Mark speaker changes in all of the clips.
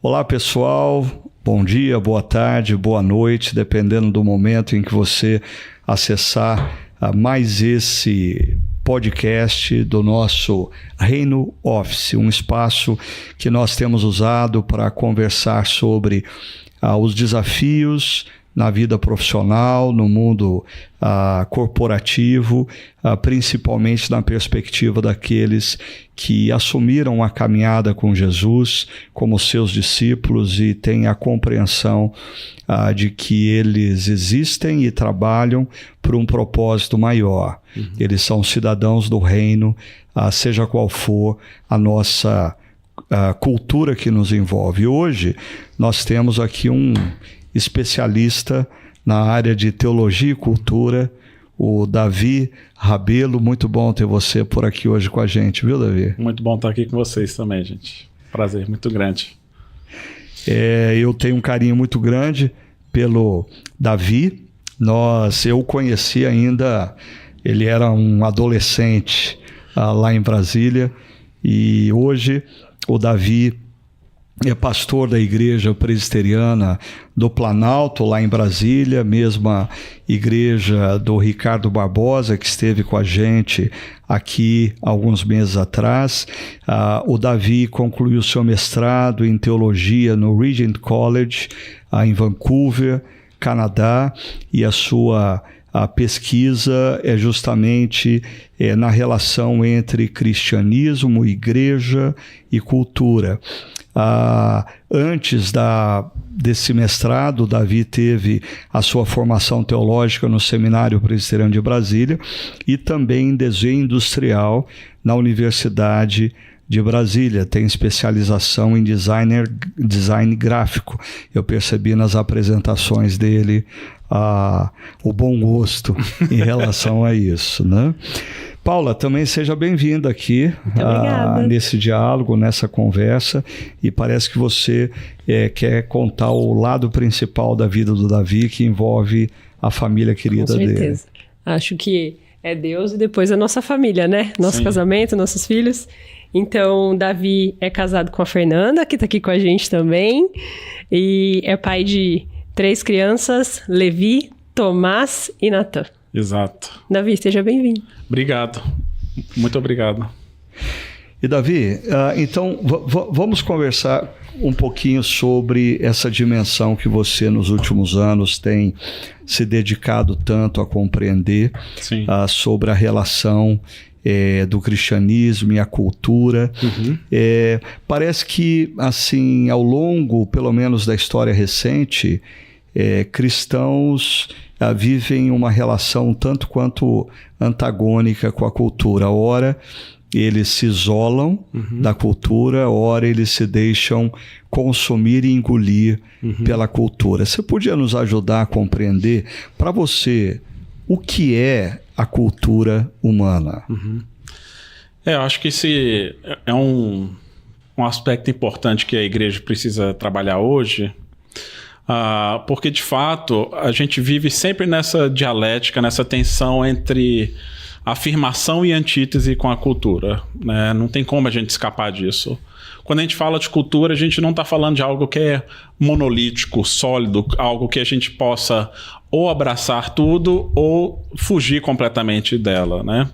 Speaker 1: Olá, pessoal. Bom dia, boa tarde, boa noite, dependendo do momento em que você acessar mais esse podcast do nosso Reino Office, um espaço que nós temos usado para conversar sobre os desafios na vida profissional, no mundo corporativo, principalmente na perspectiva daqueles que assumiram a caminhada com Jesus como seus discípulos e têm a compreensão de que eles existem e trabalham por um propósito maior. Eles são cidadãos do reino, seja qual for a nossa cultura que nos envolve. Hoje nós temos aqui um especialista na área de teologia e cultura, o Davi Rabelo. Muito bom ter você por aqui hoje com a gente, viu, Davi?
Speaker 2: Muito bom estar aqui com vocês também, gente. Prazer muito grande.
Speaker 1: Eu tenho um carinho muito grande pelo Davi. Eu o conheci ainda, ele era um adolescente lá em Brasília, e hoje o Davi é pastor da Igreja Presbiteriana do Planalto, lá em Brasília, mesma igreja do Ricardo Barbosa, que esteve com a gente aqui alguns meses atrás. O Davi concluiu seu mestrado em teologia no Regent College, em Vancouver, Canadá, e a sua pesquisa é justamente na relação entre cristianismo, igreja e cultura. Antes desse mestrado, Davi teve a sua formação teológica no Seminário Presbiteriano de Brasília e também em desenho industrial na Universidade de Brasília. Tem especialização em design gráfico. Eu percebi nas apresentações dele o bom gosto em relação a isso, né? Paula, também seja bem-vinda aqui nesse diálogo, nessa conversa, e parece que você quer contar o lado principal da vida do Davi, que envolve a família querida dele. Com certeza.
Speaker 3: Acho que é Deus e depois a nossa família, né? Nosso casamento, nossos filhos. Então, Davi é casado com a Fernanda, que está aqui com a gente também, e é pai de 3 crianças, Levi, Tomás e Natan.
Speaker 2: Exato.
Speaker 3: Davi, seja bem-vindo.
Speaker 2: Obrigado. Muito obrigado.
Speaker 1: E Davi, então vamos conversar um pouquinho sobre essa dimensão que você nos últimos anos tem se dedicado tanto a compreender sobre a relação do cristianismo e a cultura. Parece que, assim, ao longo, pelo menos da história recente, cristãos vivem uma relação tanto quanto antagônica com a cultura. Ora, eles se isolam da cultura, ora eles se deixam consumir e engolir pela cultura. Você podia nos ajudar a compreender, para você, o que é a cultura humana?
Speaker 2: Eu acho que esse é um aspecto importante que a igreja precisa trabalhar hoje, porque de fato a gente vive sempre nessa dialética, nessa tensão entre afirmação e antítese com a cultura, né? Não tem como a gente escapar disso. Quando a gente fala de cultura, a gente não está falando de algo que é monolítico, sólido, algo que a gente possa ou abraçar tudo ou fugir completamente dela, né?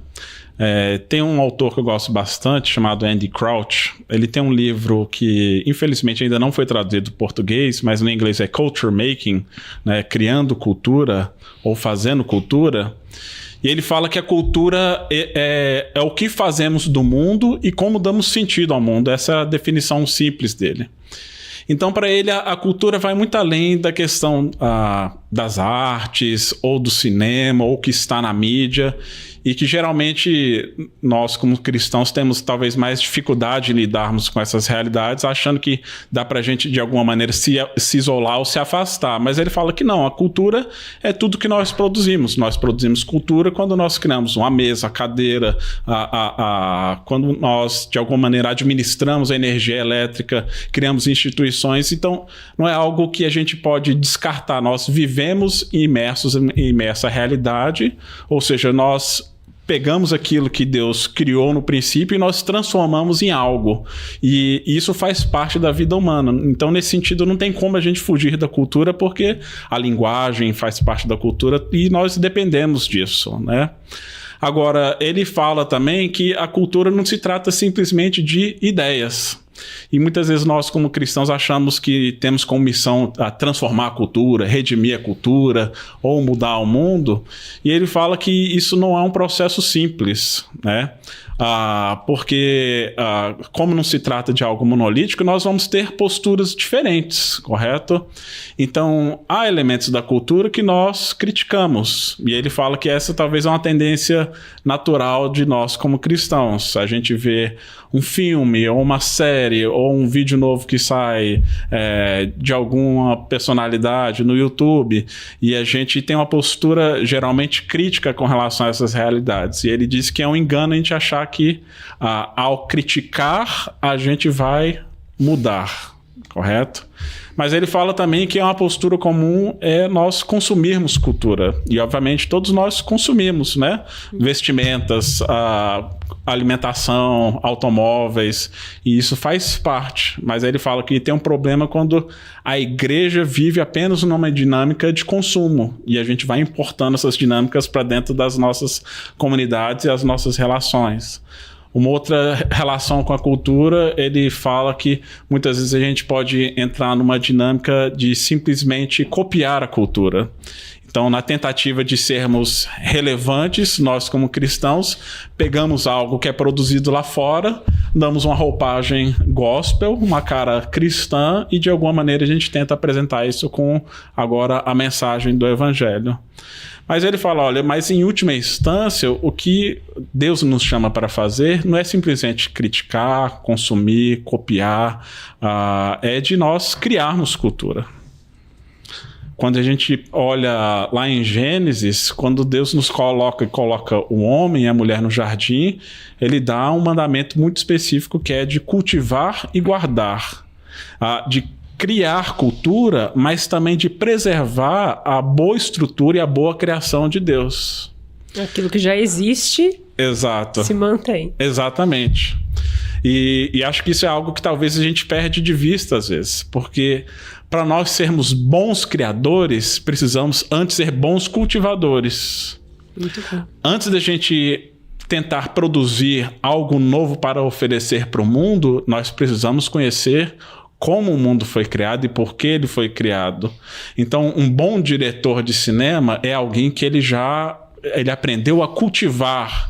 Speaker 2: Tem um autor que eu gosto bastante, chamado Andy Crouch. Ele tem um livro que, infelizmente, ainda não foi traduzido para português, mas no inglês é Culture Making, né? Criando cultura ou fazendo cultura. E ele fala que a cultura é o que fazemos do mundo e como damos sentido ao mundo. Essa é a definição simples dele. Então, para ele, a cultura vai muito além da questão das artes, ou do cinema, ou que está na mídia, e que geralmente nós, como cristãos, temos talvez mais dificuldade em lidarmos com essas realidades, achando que dá para a gente, de alguma maneira, se isolar ou se afastar. Mas ele fala que não, a cultura é tudo que nós produzimos. Nós produzimos cultura quando nós criamos uma mesa, a cadeira, quando nós, de alguma maneira, administramos a energia elétrica, criamos instituições. Então, não é algo que a gente pode descartar. Nós vivemos imersos em essa realidade, ou seja, nós pegamos aquilo que Deus criou no princípio e nós transformamos em algo. E isso faz parte da vida humana. Então, nesse sentido, não tem como a gente fugir da cultura, porque a linguagem faz parte da cultura e nós dependemos disso, né? Agora, ele fala também que a cultura não se trata simplesmente de ideias. E muitas vezes nós, como cristãos, achamos que temos como missão a transformar a cultura, redimir a cultura ou mudar o mundo. E ele fala que isso não é um processo simples, né? Porque como não se trata de algo monolítico, nós vamos ter posturas diferentes, correto? Então, há elementos da cultura que nós criticamos. E ele fala que essa talvez é uma tendência natural de nós como cristãos. A gente vê um filme, ou uma série, ou um vídeo novo que sai de alguma personalidade no YouTube, e a gente tem uma postura geralmente crítica com relação a essas realidades. E ele diz que é um engano a gente achar que ao criticar a gente vai mudar, correto? Mas ele fala também que uma postura comum é nós consumirmos cultura. E, obviamente, todos nós consumimos, né? Vestimentas, alimentação, automóveis, e isso faz parte. Mas ele fala que tem um problema quando a igreja vive apenas numa dinâmica de consumo. E a gente vai importando essas dinâmicas para dentro das nossas comunidades e as nossas relações. Uma outra relação com a cultura, ele fala que muitas vezes a gente pode entrar numa dinâmica de simplesmente copiar a cultura. Então, na tentativa de sermos relevantes, nós como cristãos, pegamos algo que é produzido lá fora, damos uma roupagem gospel, uma cara cristã, e de alguma maneira a gente tenta apresentar isso com agora a mensagem do evangelho. Mas ele fala, olha, mas em última instância, o que Deus nos chama para fazer não é simplesmente criticar, consumir, copiar, é de nós criarmos cultura. Quando a gente olha lá em Gênesis, quando Deus nos coloca o homem e a mulher no jardim, ele dá um mandamento muito específico que é de cultivar e guardar, de criar cultura, mas também de preservar a boa estrutura e a boa criação de Deus.
Speaker 3: Aquilo que já existe,
Speaker 2: exato,
Speaker 3: se mantém.
Speaker 2: Exatamente. E acho que isso é algo que talvez a gente perde de vista às vezes, porque para nós sermos bons criadores, precisamos antes ser bons cultivadores.
Speaker 3: Muito bom.
Speaker 2: Antes da gente tentar produzir algo novo para oferecer para o mundo, nós precisamos conhecer como o mundo foi criado e por que ele foi criado. Então, um bom diretor de cinema é alguém que ele aprendeu a cultivar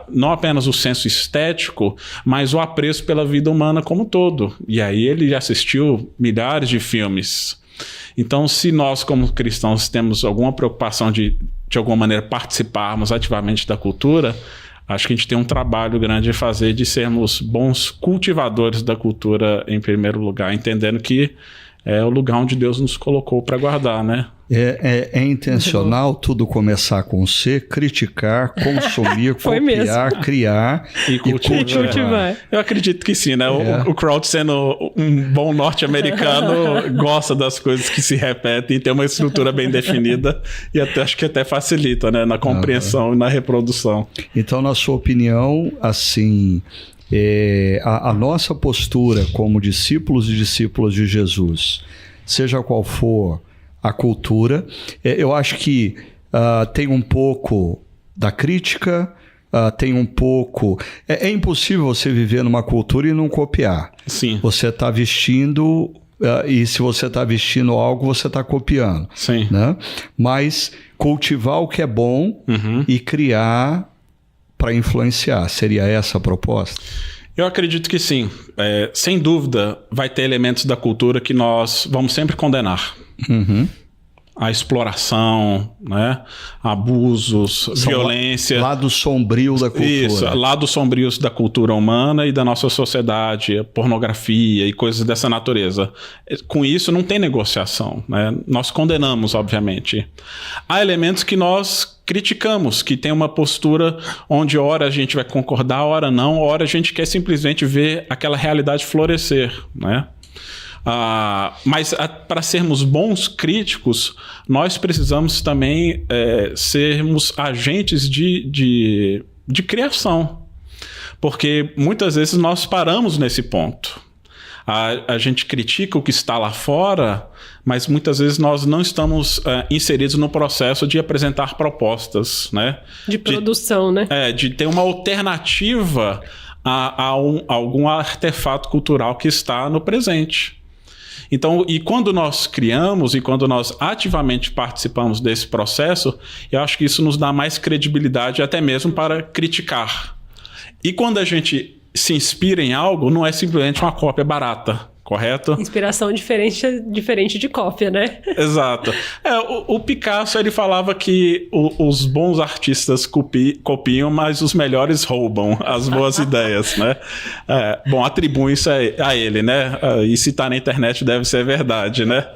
Speaker 2: não apenas o senso estético, mas o apreço pela vida humana como um todo. E aí ele assistiu milhares de filmes. Então, se nós como cristãos temos alguma preocupação de alguma maneira participarmos ativamente da cultura, acho que a gente tem um trabalho grande a fazer de sermos bons cultivadores da cultura em primeiro lugar, entendendo que é o lugar onde Deus nos colocou para guardar, né?
Speaker 1: É intencional tudo começar com C, criticar, consumir, copiar, criar e cultivar.
Speaker 2: Eu acredito que sim, né? O Kraut, sendo um bom norte-americano, gosta das coisas que se repetem e tem uma estrutura bem definida e acho que até facilita, né? Na compreensão e na reprodução.
Speaker 1: Então, na sua opinião, assim, a nossa postura como discípulos e discípulas de Jesus, seja qual for a cultura, eu acho que tem um pouco da crítica, tem um pouco... É impossível você viver numa cultura e não copiar.
Speaker 2: Sim.
Speaker 1: Você está vestindo... e se você está vestindo algo, você está copiando.
Speaker 2: Sim.
Speaker 1: Né? Mas cultivar o que é bom e criar para influenciar. Seria essa a proposta?
Speaker 2: Eu acredito que sim. Sem dúvida, vai ter elementos da cultura que nós vamos sempre condenar. A exploração, né? Abusos, violência.
Speaker 1: Lado sombrio da cultura.
Speaker 2: Isso, lados sombrios da cultura humana e da nossa sociedade, pornografia e coisas dessa natureza. Com isso não tem negociação, né? Nós condenamos, obviamente. Há elementos que nós criticamos, que tem uma postura onde ora a gente vai concordar, ora não, ora a gente quer simplesmente ver aquela realidade florescer, né? Mas para sermos bons críticos, nós precisamos também sermos agentes de criação. Porque muitas vezes nós paramos nesse ponto. A gente critica o que está lá fora, mas muitas vezes nós não estamos inseridos no processo de apresentar propostas, né?
Speaker 3: De produção, né?
Speaker 2: De ter uma alternativa a algum artefato cultural que está no presente. Então, e quando nós criamos e quando nós ativamente participamos desse processo, eu acho que isso nos dá mais credibilidade até mesmo para criticar. E quando a gente se inspira em algo, não é simplesmente uma cópia barata, correto?
Speaker 3: Inspiração diferente de cópia, né?
Speaker 2: Exato. O Picasso, ele falava que os bons artistas copiam, mas os melhores roubam as boas ideias, né? Bom, atribuem isso a ele, né? E se tá na internet deve ser verdade, né?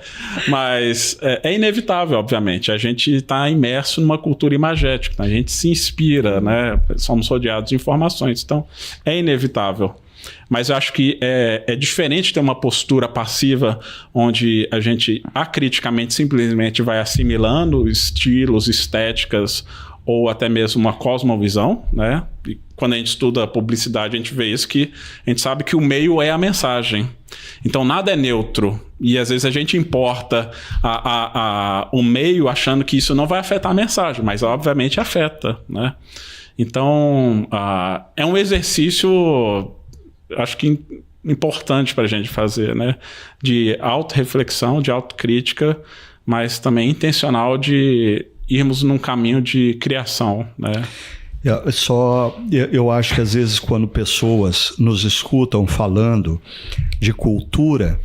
Speaker 2: Mas é inevitável, obviamente. A gente está imerso numa cultura imagética, a gente se inspira, né? Somos rodeados de informações, então é inevitável. Mas eu acho que é diferente ter uma postura passiva onde a gente acriticamente simplesmente vai assimilando estilos, estéticas ou até mesmo uma cosmovisão, né? E quando a gente estuda publicidade, a gente vê isso, que a gente sabe que o meio é a mensagem. Então nada é neutro. E às vezes a gente importa o meio achando que isso não vai afetar a mensagem, mas obviamente afeta, né? Então é um exercício, acho que importante para a gente fazer, né? De autorreflexão, de autocrítica, mas também intencional de irmos num caminho de criação, né?
Speaker 1: Eu acho que às vezes quando pessoas nos escutam falando de cultura,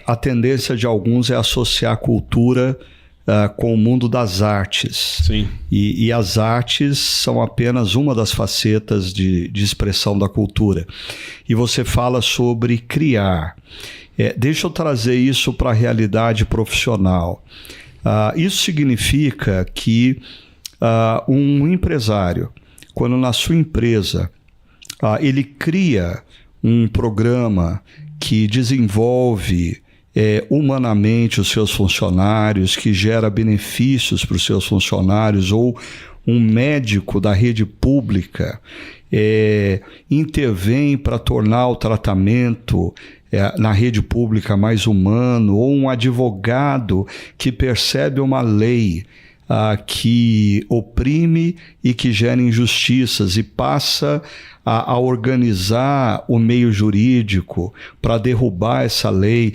Speaker 1: a tendência de alguns é associar a cultura com o mundo das artes.
Speaker 2: Sim.
Speaker 1: E as artes são apenas uma das facetas de expressão da cultura. E você fala sobre criar. Deixa eu trazer isso para a realidade profissional. Isso significa que um empresário, quando na sua empresa ele cria um programa que desenvolve humanamente os seus funcionários, que gera benefícios para os seus funcionários, ou um médico da rede pública intervém para tornar o tratamento na rede pública mais humano, ou um advogado que percebe uma lei que oprime e que gera injustiças e passa a organizar o meio jurídico para derrubar essa lei.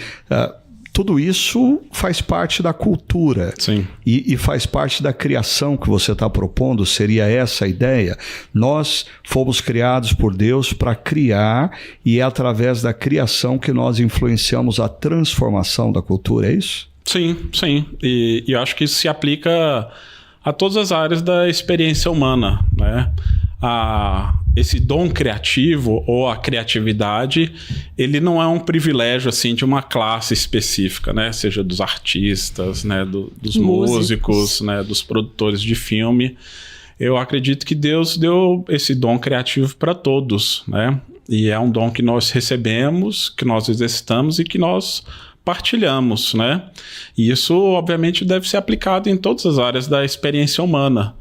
Speaker 1: Tudo isso faz parte da cultura.
Speaker 2: Sim.
Speaker 1: E faz parte da criação que você está propondo. Seria essa a ideia? Nós fomos criados por Deus para criar, e é através da criação que nós influenciamos a transformação da cultura, é isso?
Speaker 2: Sim, sim. E eu acho que isso se aplica a todas as áreas da experiência humana, né? Esse dom criativo ou a criatividade, ele não é um privilégio assim de uma classe específica, né? Seja dos artistas, né? Dos músicos, né? Dos produtores de filme. Eu acredito que Deus deu esse dom criativo para todos, né? E é um dom que nós recebemos, que nós exercitamos e que nós partilhamos, né? E isso, obviamente, deve ser aplicado em todas as áreas da experiência humana,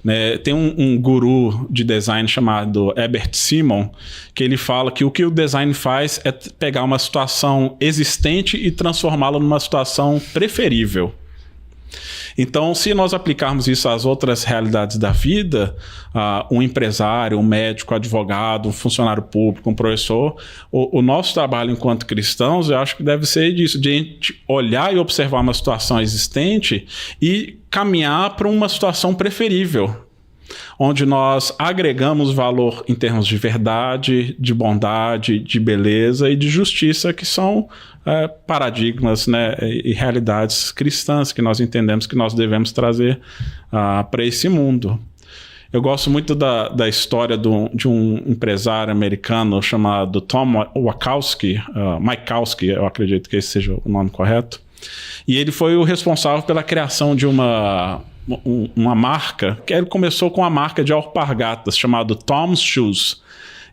Speaker 2: né? Tem um guru de design chamado Herbert Simon, que ele fala que o que o design faz é pegar uma situação existente e transformá-la numa situação preferível. Então, se nós aplicarmos isso às outras realidades da vida, um empresário, um médico, um advogado, um funcionário público, um professor, o nosso trabalho enquanto cristãos, eu acho que deve ser disso, de a gente olhar e observar uma situação existente e caminhar para uma situação preferível, onde nós agregamos valor em termos de verdade, de bondade, de beleza e de justiça, que são paradigmas, né, e realidades cristãs que nós entendemos que nós devemos trazer para esse mundo. Eu gosto muito da história de um empresário americano chamado Tom Wachowski, Michalski, eu acredito que esse seja o nome correto, e ele foi o responsável pela criação de uma marca, que ele começou com uma marca de alpargatas chamada Tom's Shoes.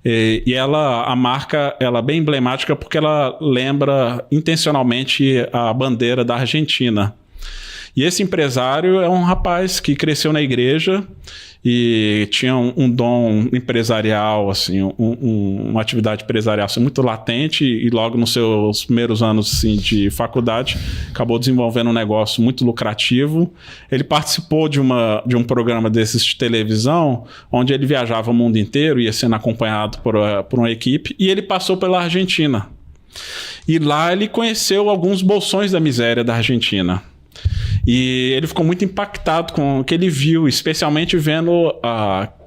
Speaker 2: E a marca, ela é bem emblemática porque ela lembra intencionalmente a bandeira da Argentina. E esse empresário é um rapaz que cresceu na igreja e tinha um dom empresarial, assim, uma atividade empresarial assim, muito latente, e logo nos seus primeiros anos assim, de faculdade acabou desenvolvendo um negócio muito lucrativo. Ele participou de um programa desses de televisão, onde ele viajava o mundo inteiro, ia sendo acompanhado por uma equipe, e ele passou pela Argentina. E lá ele conheceu alguns bolsões da miséria da Argentina. E ele ficou muito impactado com o que ele viu, especialmente vendo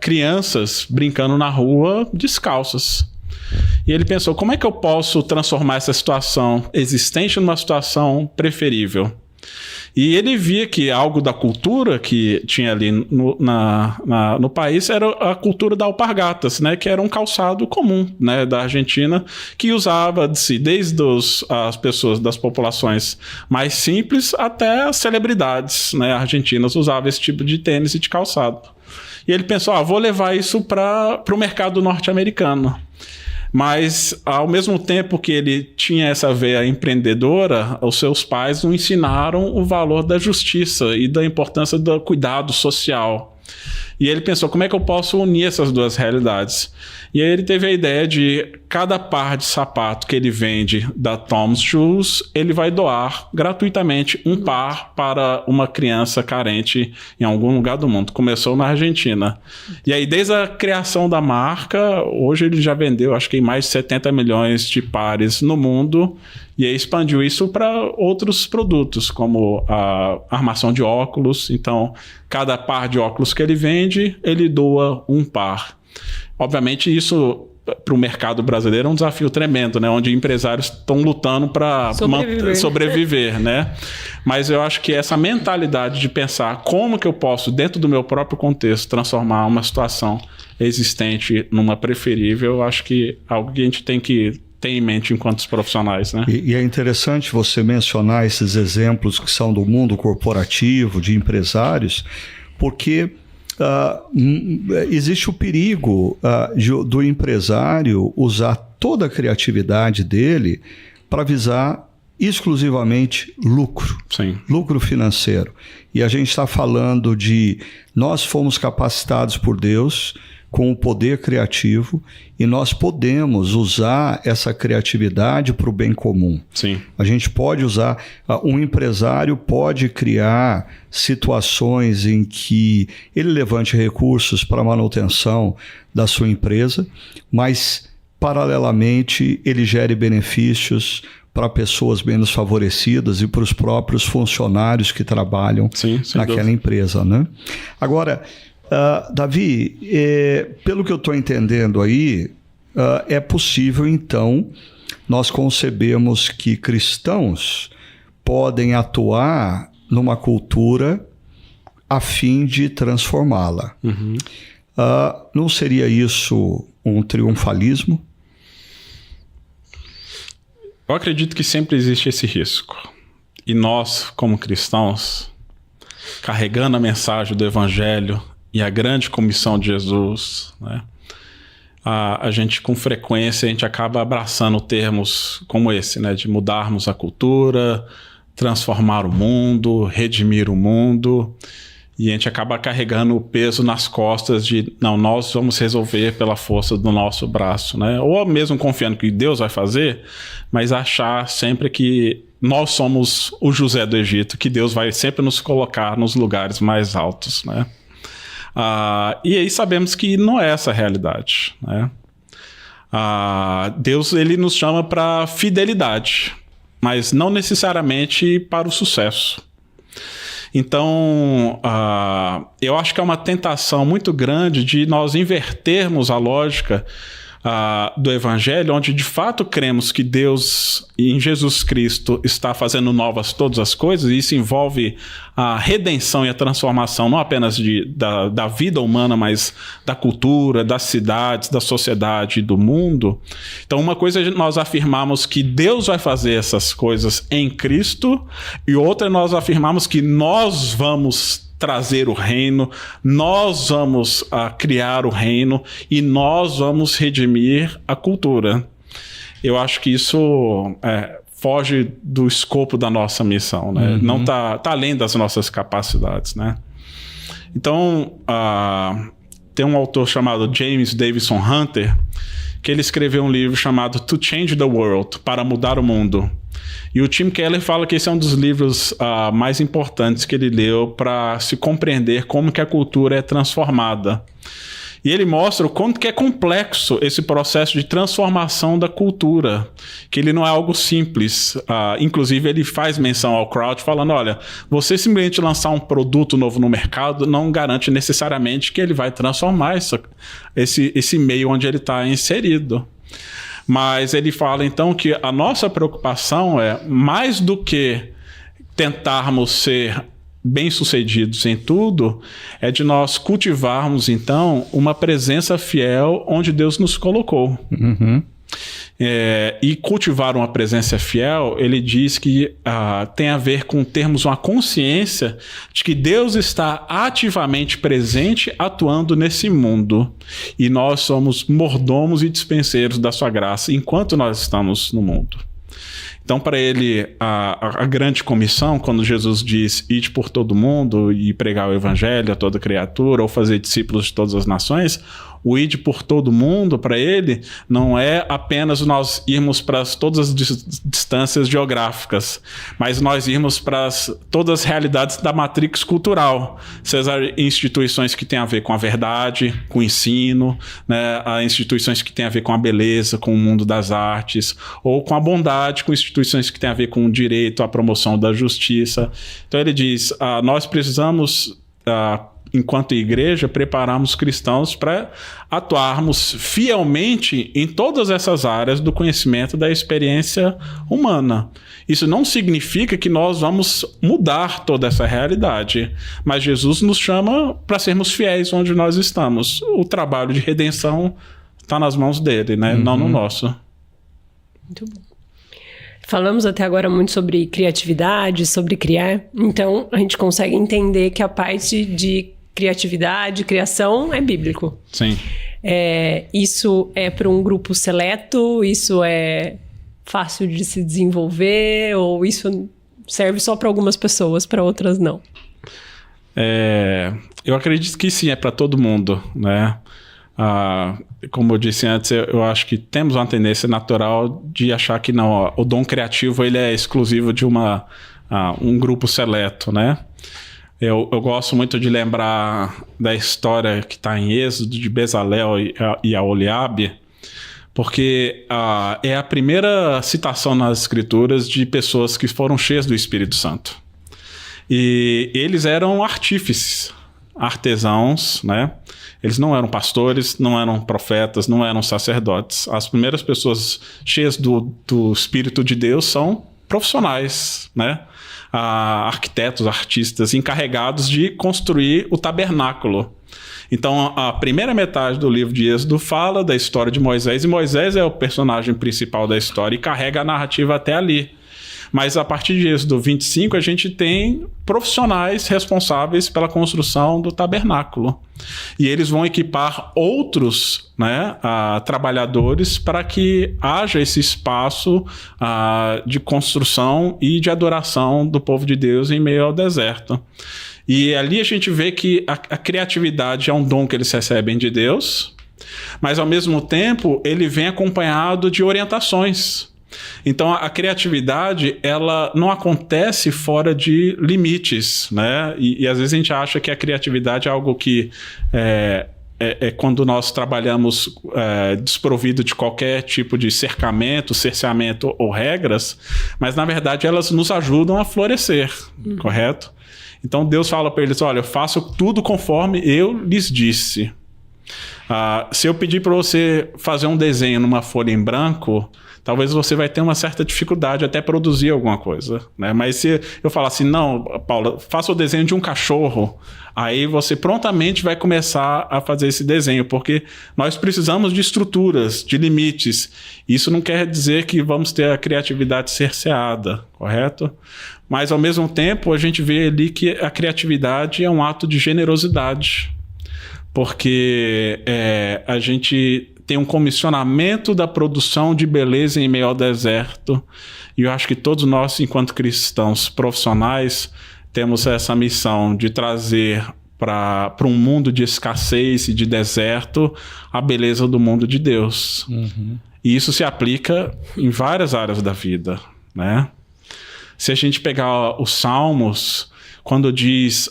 Speaker 2: crianças brincando na rua descalças. E ele pensou, como é que eu posso transformar essa situação existente numa situação preferível? E ele via que algo da cultura que tinha ali no país era a cultura da alpargatas, né, que era um calçado comum, né, da Argentina, que usava-se desde as pessoas das populações mais simples até as celebridades, né, argentinas usavam esse tipo de tênis e de calçado. E ele pensou, vou levar isso para o mercado norte-americano. Mas, ao mesmo tempo que ele tinha essa veia empreendedora, os seus pais o ensinaram o valor da justiça e da importância do cuidado social. E ele pensou, como é que eu posso unir essas duas realidades? E aí ele teve a ideia de cada par de sapato que ele vende da Tom's Shoes, ele vai doar gratuitamente um par para uma criança carente em algum lugar do mundo. Começou na Argentina. E aí, desde a criação da marca, hoje ele já vendeu, acho que mais de 70 milhões de pares no mundo, e aí expandiu isso para outros produtos, como a armação de óculos. Então, cada par de óculos que ele vende, ele doa um par. Obviamente, isso para o mercado brasileiro é um desafio tremendo, né? Onde empresários estão lutando para sobreviver, né? Mas eu acho que essa mentalidade de pensar como que eu posso, dentro do meu próprio contexto, transformar uma situação existente numa preferível, eu acho que é algo que a gente tem que ter em mente enquanto profissionais, né?
Speaker 1: E é interessante você mencionar esses exemplos que são do mundo corporativo, de empresários, porque existe o perigo do empresário usar toda a criatividade dele para visar exclusivamente lucro.
Speaker 2: Sim.
Speaker 1: Lucro financeiro. E a gente está falando de nós fomos capacitados por Deus com o poder criativo e nós podemos usar essa criatividade para o bem comum.
Speaker 2: Sim.
Speaker 1: A gente pode usar, um empresário pode criar situações em que ele levante recursos para a manutenção da sua empresa, mas paralelamente ele gere benefícios para pessoas menos favorecidas e para os próprios funcionários que trabalham naquela empresa, né? Agora, Davi, pelo que eu estou entendendo aí, é possível, então, nós concebemos que cristãos podem atuar numa cultura a fim de transformá-la.
Speaker 2: Uhum.
Speaker 1: Não seria isso um triunfalismo?
Speaker 2: Eu acredito que sempre existe esse risco. E nós, como cristãos, carregando a mensagem do Evangelho e a grande comissão de Jesus, né? A gente, com frequência, a gente acaba abraçando termos como esse, né? De mudarmos a cultura, transformar o mundo, redimir o mundo. E a gente acaba carregando o peso nas costas de, não, nós vamos resolver pela força do nosso braço, né? Ou mesmo confiando que Deus vai fazer, mas achar sempre que nós somos o José do Egito, que Deus vai sempre nos colocar nos lugares mais altos, né? E aí sabemos que não é essa a realidade, né? Deus, ele nos chama para fidelidade, mas não necessariamente para o sucesso. Então, eu acho que é uma tentação muito grande de nós invertermos a lógica do Evangelho, onde de fato cremos que Deus, em Jesus Cristo, está fazendo novas todas as coisas, e isso envolve a redenção e a transformação, não apenas da vida humana, mas da cultura, das cidades, da sociedade e do mundo. Então, uma coisa é nós afirmarmos que Deus vai fazer essas coisas em Cristo, e outra é nós afirmarmos que nós vamos trazer o reino, nós vamos criar o reino e nós vamos redimir a cultura. Eu acho que isso foge do escopo da nossa missão, né? Não tá além das nossas capacidades, né? Então, tem um autor chamado James Davison Hunter, que ele escreveu um livro chamado To Change the World, para mudar o mundo. E o Tim Keller fala que esse é um dos livros mais importantes que ele leu para se compreender como que a cultura é transformada. E ele mostra o quanto que é complexo esse processo de transformação da cultura, que ele não é algo simples. Inclusive, ele faz menção ao crowd, falando, olha, você simplesmente lançar um produto novo no mercado não garante necessariamente que ele vai transformar esse meio onde ele está inserido. Mas ele fala, então, que a nossa preocupação é, mais do que tentarmos ser bem-sucedidos em tudo, é de nós cultivarmos, então, uma presença fiel onde Deus nos colocou. E cultivar uma presença fiel, ele diz que tem a ver com termos uma consciência de que Deus está ativamente presente, atuando nesse mundo. E nós somos mordomos e dispenseiros da sua graça enquanto nós estamos no mundo. Então, para ele, a grande comissão, quando Jesus diz, ide por todo mundo e pregar o evangelho a toda criatura, ou fazer discípulos de todas as nações, o ide por todo mundo, para ele, não é apenas nós irmos para todas as distâncias geográficas, mas nós irmos para todas as realidades da matrix cultural, seja instituições que têm a ver com a verdade, com o ensino, né, instituições que têm a ver com a beleza, com o mundo das artes, ou com a bondade, com instituições que têm a ver com o direito, a promoção da justiça. Então ele diz, nós precisamos, enquanto igreja, prepararmos cristãos para atuarmos fielmente em todas essas áreas do conhecimento da experiência humana. Isso não significa que nós vamos mudar toda essa realidade, mas Jesus nos chama para sermos fiéis onde nós estamos. O trabalho de redenção está nas mãos dele, né? Não no nosso.
Speaker 3: Muito bom. Falamos até agora muito sobre criatividade, sobre criar. Então, a gente consegue entender que a parte de criatividade, criação é bíblico.
Speaker 2: Sim.
Speaker 3: Isso é para um grupo seleto? Isso é fácil de se desenvolver? Ou isso serve só para algumas pessoas, para outras não?
Speaker 2: Eu acredito que sim, é para todo mundo, né? Como eu disse antes, eu acho que temos uma tendência natural de achar que não, o dom criativo ele é exclusivo de um grupo seleto, né? Eu gosto muito de lembrar da história que está em Êxodo de Bezalel e Aholiabe, porque é a primeira citação nas Escrituras de pessoas que foram cheias do Espírito Santo. E eles eram artífices, artesãos, né? Eles não eram pastores, não eram profetas, não eram sacerdotes. As primeiras pessoas cheias do Espírito de Deus são profissionais, né? Arquitetos, artistas, encarregados de construir o tabernáculo. Então, a primeira metade do livro de Êxodo fala da história de Moisés, e Moisés é o personagem principal da história e carrega a narrativa até ali. Mas a partir de Êxodo 25, a gente tem profissionais responsáveis pela construção do tabernáculo. E eles vão equipar outros, né, trabalhadores para que haja esse espaço de construção e de adoração do povo de Deus em meio ao deserto. E ali a gente vê que a criatividade é um dom que eles recebem de Deus, mas ao mesmo tempo ele vem acompanhado de orientações. Então a criatividade ela não acontece fora de limites, né? E às vezes a gente acha que a criatividade é algo que é quando nós trabalhamos desprovido de qualquer tipo de cercamento, cerceamento ou regras, mas na verdade elas nos ajudam a florescer, correto? Então Deus fala para eles, olha, eu faço tudo conforme eu lhes disse. Se eu pedir para você fazer um desenho numa folha em branco, talvez você vai ter uma certa dificuldade até produzir alguma coisa, né? Mas se eu falar assim, não, Paula, faça o desenho de um cachorro, aí você prontamente vai começar a fazer esse desenho, porque nós precisamos de estruturas, de limites. Isso não quer dizer que vamos ter a criatividade cerceada, correto? Mas, ao mesmo tempo, a gente vê ali que a criatividade é um ato de generosidade, porque a gente tem um comissionamento da produção de beleza em meio ao deserto, e eu acho que todos nós, enquanto cristãos profissionais, temos essa missão de trazer para um mundo de escassez e de deserto a beleza do mundo de Deus. E isso se aplica em várias áreas da vida, né? Se a gente pegar os Salmos, quando diz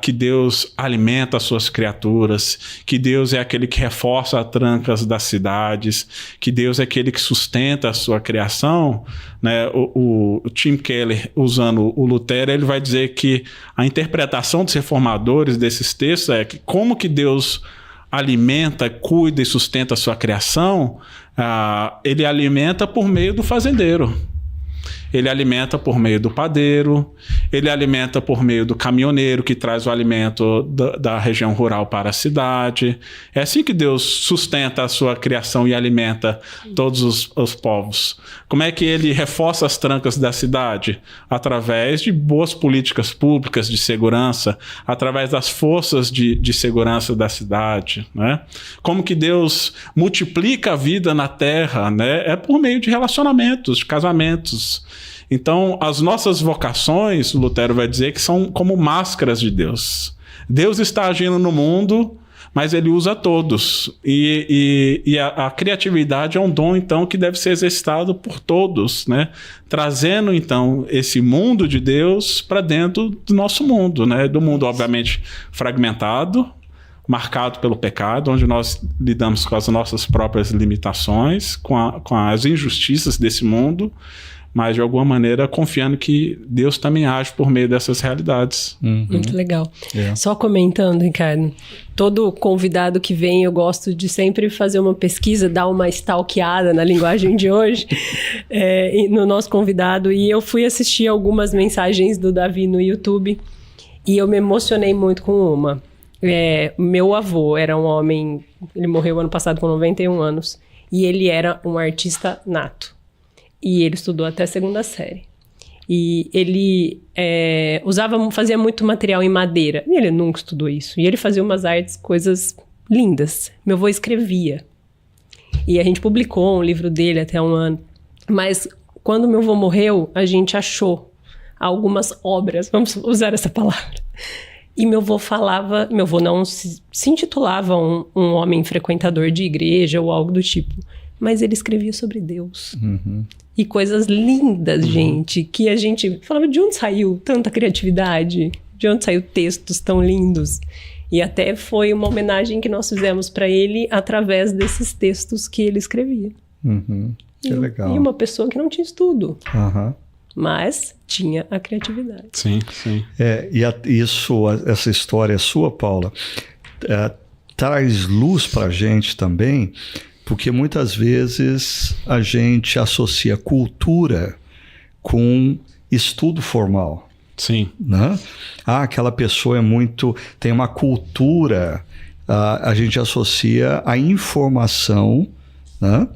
Speaker 2: que Deus alimenta as suas criaturas, que Deus é aquele que reforça as trancas das cidades, que Deus é aquele que sustenta a sua criação, né? O Tim Keller, usando o Lutero, ele vai dizer que a interpretação dos reformadores desses textos é que como que Deus alimenta, cuida e sustenta a sua criação, ele alimenta por meio do fazendeiro. Ele alimenta por meio do padeiro, ele alimenta por meio do caminhoneiro que traz o alimento da região rural para a cidade. É assim que Deus sustenta a sua criação e alimenta todos os povos. Como é que ele reforça as trancas da cidade? Através de boas políticas públicas de segurança, através das forças de segurança da cidade, né? Como que Deus multiplica a vida na terra, né? É por meio de relacionamentos, de casamentos. Então, as nossas vocações, Lutero vai dizer, que são como máscaras de Deus. Deus está agindo no mundo, mas ele usa todos. E a criatividade é um dom, então, que deve ser exercitado por todos, né? Trazendo, então, esse mundo de Deus para dentro do nosso mundo, né? Do mundo, obviamente, fragmentado, marcado pelo pecado, onde nós lidamos com as nossas próprias limitações, com as injustiças desse mundo, mas de alguma maneira confiando que Deus também age por meio dessas realidades.
Speaker 3: Muito legal. Só comentando, Ricardo, todo convidado que vem, eu gosto de sempre fazer uma pesquisa, dar uma stalkeada na linguagem de hoje, no nosso convidado, e eu fui assistir algumas mensagens do Davi no YouTube, e eu me emocionei muito com uma. Meu avô era um homem, ele morreu ano passado com 91 anos, e ele era um artista nato. E ele estudou até a 2ª série. E ele fazia muito material em madeira. E ele nunca estudou isso. E ele fazia umas artes, coisas lindas. Meu avô escrevia. E a gente publicou um livro dele até um ano. Mas quando meu avô morreu, a gente achou algumas obras, vamos usar essa palavra. E meu avô não se intitulava um homem frequentador de igreja ou algo do tipo. Mas ele escrevia sobre Deus. E coisas lindas, gente, que a gente falava, de onde saiu tanta criatividade? De onde saiu textos tão lindos? E até foi uma homenagem que nós fizemos para ele através desses textos que ele escrevia.
Speaker 1: Que legal.
Speaker 3: E uma pessoa que não tinha estudo, mas tinha a criatividade.
Speaker 2: Sim, sim.
Speaker 1: Essa história sua, Paula, traz luz para a gente também, porque muitas vezes a gente associa cultura com estudo formal.
Speaker 2: Sim.
Speaker 1: Né? Aquela pessoa tem uma cultura, a gente associa a informação, né?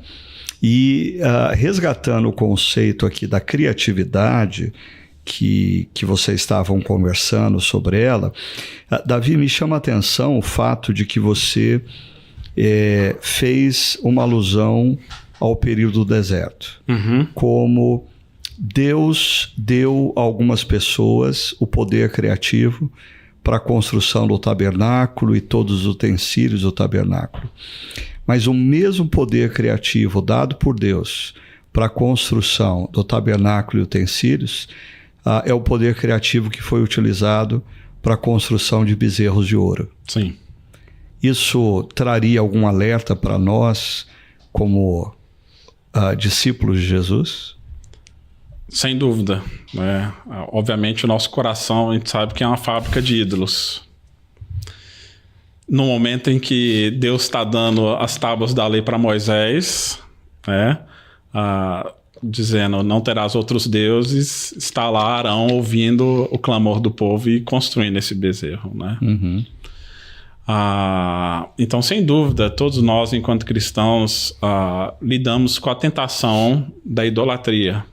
Speaker 1: E resgatando o conceito aqui da criatividade, que vocês estavam conversando sobre ela, Davi, me chama a atenção o fato de que você fez uma alusão ao período do deserto. Como Deus deu a algumas pessoas o poder criativo para a construção do tabernáculo e todos os utensílios do tabernáculo. Mas o mesmo poder criativo dado por Deus para a construção do tabernáculo e utensílios é o poder criativo que foi utilizado para a construção de bezerros de ouro.
Speaker 2: Sim.
Speaker 1: Isso traria algum alerta para nós como discípulos de Jesus?
Speaker 2: Sem dúvida. Obviamente o nosso coração, a gente sabe que é uma fábrica de ídolos. no momento em que Deus está dando as tábuas da lei para Moisés, né? Dizendo, não terás outros deuses, está lá Arão ouvindo o clamor do povo e construindo esse bezerro, né?
Speaker 1: Uhum.
Speaker 2: Então, sem dúvida, todos nós, enquanto cristãos, lidamos com a tentação da idolatria.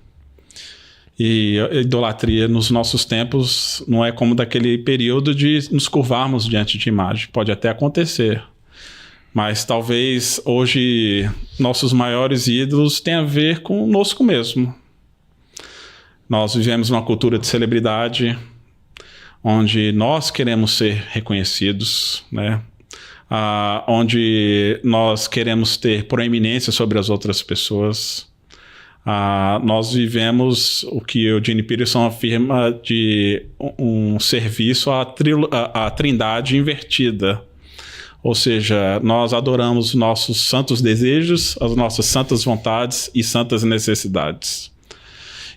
Speaker 2: E a idolatria nos nossos tempos não é como daquele período de nos curvarmos diante de imagem. Pode até acontecer. Mas talvez hoje nossos maiores ídolos tenham a ver conosco mesmo. Nós vivemos numa cultura de celebridade, onde nós queremos ser reconhecidos, né? Onde nós queremos ter proeminência sobre as outras pessoas. Nós vivemos o que o Gene Peterson afirma de um serviço à trindade invertida. Ou seja, nós adoramos nossos santos desejos, as nossas santas vontades e santas necessidades.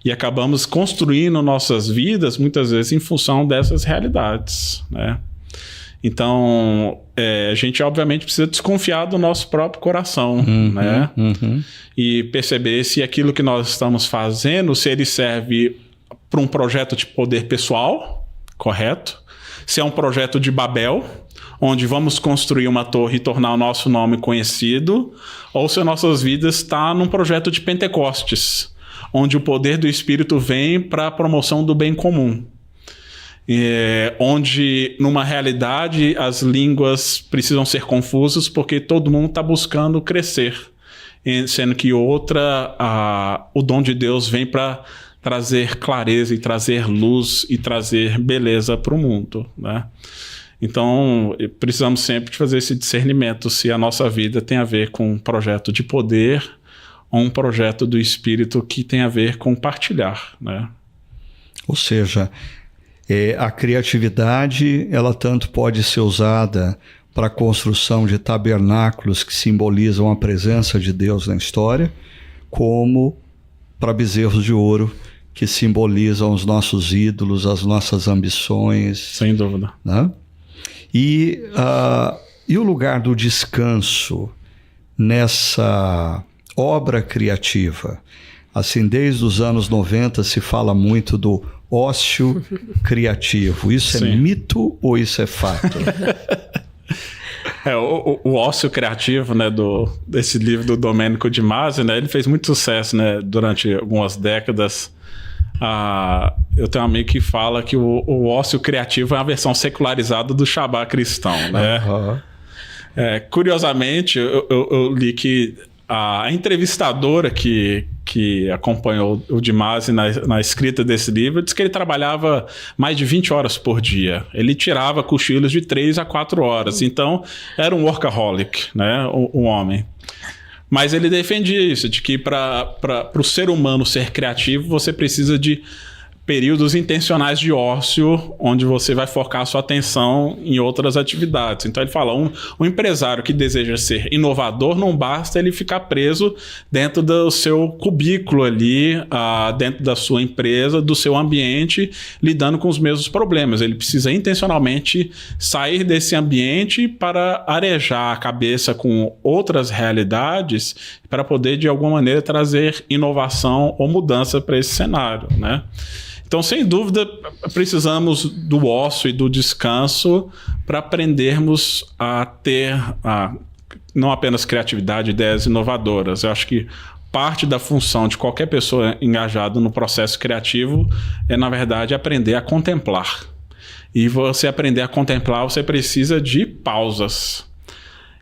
Speaker 2: E acabamos construindo nossas vidas, muitas vezes, em função dessas realidades, né? Então, a gente, obviamente, precisa desconfiar do nosso próprio coração, né? E perceber se aquilo que nós estamos fazendo, se ele serve para um projeto de poder pessoal, correto? Se é um projeto de Babel, onde vamos construir uma torre e tornar o nosso nome conhecido, ou se nossas vidas estão num projeto de Pentecostes, onde o poder do Espírito vem para a promoção do bem comum. Onde, numa realidade, as línguas precisam ser confusas porque todo mundo está buscando crescer, sendo que o dom de Deus vem para trazer clareza e trazer luz e trazer beleza para o mundo, né? Então, precisamos sempre de fazer esse discernimento se a nossa vida tem a ver com um projeto de poder ou um projeto do Espírito que tem a ver com partilhar, né?
Speaker 1: Ou seja, a criatividade, ela tanto pode ser usada para a construção de tabernáculos que simbolizam a presença de Deus na história, como para bezerros de ouro que simbolizam os nossos ídolos, as nossas ambições.
Speaker 2: Sem dúvida.
Speaker 1: Né? E o lugar do descanso nessa obra criativa? Assim, desde os anos 90 se fala muito do ócio criativo. Isso
Speaker 2: Sim.
Speaker 1: É mito ou isso é fato?
Speaker 2: O ócio criativo, né, desse livro do Domenico De Masi, né, ele fez muito sucesso, né, durante algumas décadas. Eu tenho um amigo que fala que o ócio criativo é a versão secularizada do Shabá cristão, né?
Speaker 1: Uhum.
Speaker 2: Curiosamente, eu li que a entrevistadora que acompanhou o De Masi na escrita desse livro disse que ele trabalhava mais de 20 horas por dia. Ele tirava cochilos de 3 a 4 horas. Então, era um workaholic, né? O homem. Mas ele defendia isso, de que para o ser humano ser criativo, você precisa de períodos intencionais de ócio, onde você vai focar a sua atenção em outras atividades. Então ele fala, um empresário que deseja ser inovador, não basta ele ficar preso dentro do seu cubículo ali, dentro da sua empresa, do seu ambiente, lidando com os mesmos problemas. Ele precisa intencionalmente sair desse ambiente para arejar a cabeça com outras realidades, para poder, de alguma maneira, trazer inovação ou mudança para esse cenário, né? Então, sem dúvida, precisamos do ócio e do descanso para aprendermos a ter não apenas criatividade, ideias inovadoras. Eu acho que parte da função de qualquer pessoa engajada no processo criativo é, na verdade, aprender a contemplar. E você aprender a contemplar, você precisa de pausas.